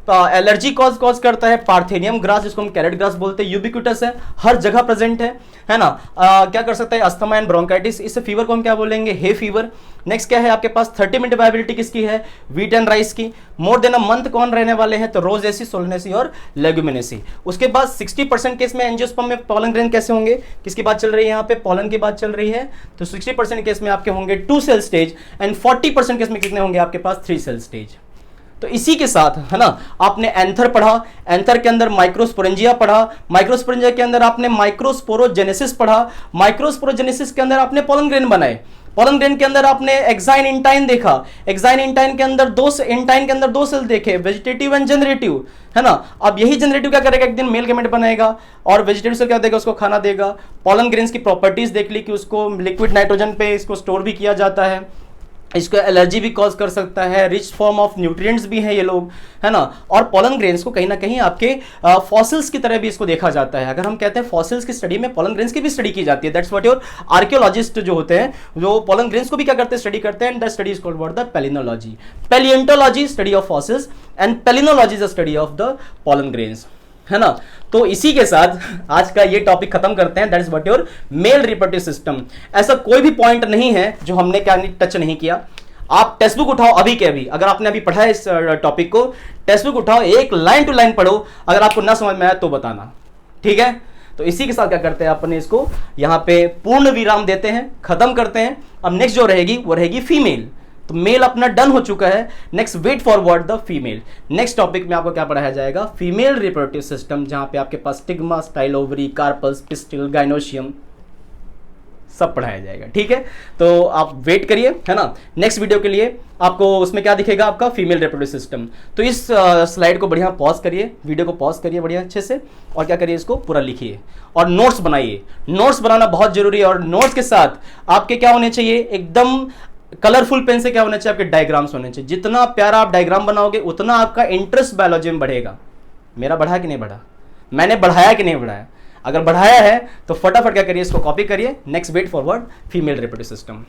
एलर्जी कॉज करता है पार्थेनियम ग्रास, जिसको हम कैरेट ग्रास बोलते हैं, यूबिक्विटस है, हर जगह प्रेजेंट है ना। क्या कर सकता है अस्थमा एंड ब्रोंकाइटिस, इससे फीवर को हम क्या बोलेंगे हे फीवर। नेक्स्ट क्या है आपके पास 30 मिनट वायबिलिटी किसकी है व्हीट एंड राइस की। मोर देन अ मंथ कौन रहने वाले हैं तो रोजेसी, सोलनेसी और लेग्यूमिनेसी। उसके बाद 60% केस में एंजियोस्पर्म में पॉलन ग्रेन कैसे होंगे, किसकी बात चल रही है यहाँ पे पॉलन की बात चल रही है, तो 60% केस में आपके होंगे 2 सेल स्टेज एंड 40% केस में कितने होंगे आपके पास 3 सेल स्टेज। तो इसी के साथ है ना आपने एंथर पढ़ा, एंथर के अंदर माइक्रोस्पोरेंजिया पढ़ा, माइक्रोस्पोरेंजिया के अंदर आपने माइक्रोस्पोरोजेनेसिस पढ़ा, माइक्रोस्पोरोजेनेसिस के अंदर आपने पॉलन ग्रेन बनाए, पॉलन ग्रेन के अंदर आपने एक्साइन इंटाइन देखा, एक्साइन इंटाइन के अंदर दो सेल देखे वेजिटेटिव एंड जनरेटिव, है ना। अब यही जनरेटिव क्या करेगा एक दिन मेल गैमेट बनाएगा और वेजिटेटिव सेल क्या देगा उसको खाना देगा। पॉलन ग्रेन्स की प्रॉपर्टीज देख ली कि उसको लिक्विड नाइट्रोजन पे इसको स्टोर भी किया जाता है, इसको एलर्जी भी कॉज कर सकता है, रिच फॉर्म ऑफ न्यूट्रिएंट्स भी हैं ये लोग, है ना। और पॉलन ग्रेन्स को कहीं ना कहीं आपके फॉसिल्स की तरह भी इसको देखा जाता है। अगर हम कहते हैं फॉसिल्स की स्टडी में पॉलन ग्रेन्स की भी स्टडी की जाती है, दैट्स व्हाट योर आर्कियोलॉजिस्ट जो होते हैं जो पॉलन ग्रेन्स को भी क्या करते हैं स्टडी करते हैं, and the study is called what the palynology. Paleontology study of fossils and palynology is the study of the pollen grains, है ना। तो इसी के साथ आज का ये टॉपिक खत्म करते हैं, that is what your male reproductive system. ऐसा कोई भी पॉइंट नहीं है जो हमने क्या टच नहीं किया। आप टेक्स्ट बुक उठाओ अभी के अभी, अगर आपने अभी पढ़ा है इस टॉपिक को, टेक्स्ट बुक उठाओ, एक लाइन टू लाइन पढ़ो, अगर आपको ना समझ में आया तो बताना, ठीक है। तो इसी के साथ क्या करते हैं अपने इसको यहाँ पे पूर्ण विराम देते हैं, खत्म करते हैं। अब नेक्स्ट जो रहेगी वो रहेगी फीमेल। तो मेल अपना डन हो चुका है, next wait forward the female. Next topic में आपको क्या पढ़ाया जाएगा फीमेल रिप्रोडक्टिव सिस्टम, जहां पे आपके पास stigma, style ovary, carpels, pistil, gynoecium सब पढ़ाया जाएगा, ठीक है। तो आप वेट करिए, है ना। नेक्स्ट वीडियो के लिए आपको उसमें क्या दिखेगा आपका फीमेल रिप्रोडक्टिव सिस्टम। तो इस स्लाइड को बढ़िया पॉज करिए, वीडियो को पॉज करिए बढ़िया अच्छे से, और क्या करिए इसको पूरा लिखिए और नोट्स बनाइए। नोट्स बनाना बहुत जरूरी है, और नोट्स के साथ आपके क्या होने चाहिए एकदम कलरफुल पेन से क्या होना चाहिए आपके डायग्राम्स होने चाहिए। जितना प्यारा आप डायग्राम बनाओगे उतना आपका इंटरेस्ट बायोलॉजी में बढ़ेगा। मेरा बढ़ा कि नहीं बढ़ा, मैंने बढ़ाया कि नहीं बढ़ाया, अगर बढ़ाया है तो फटाफट क्या करिए इसको कॉपी करिए। Next wait forward female reproductive system.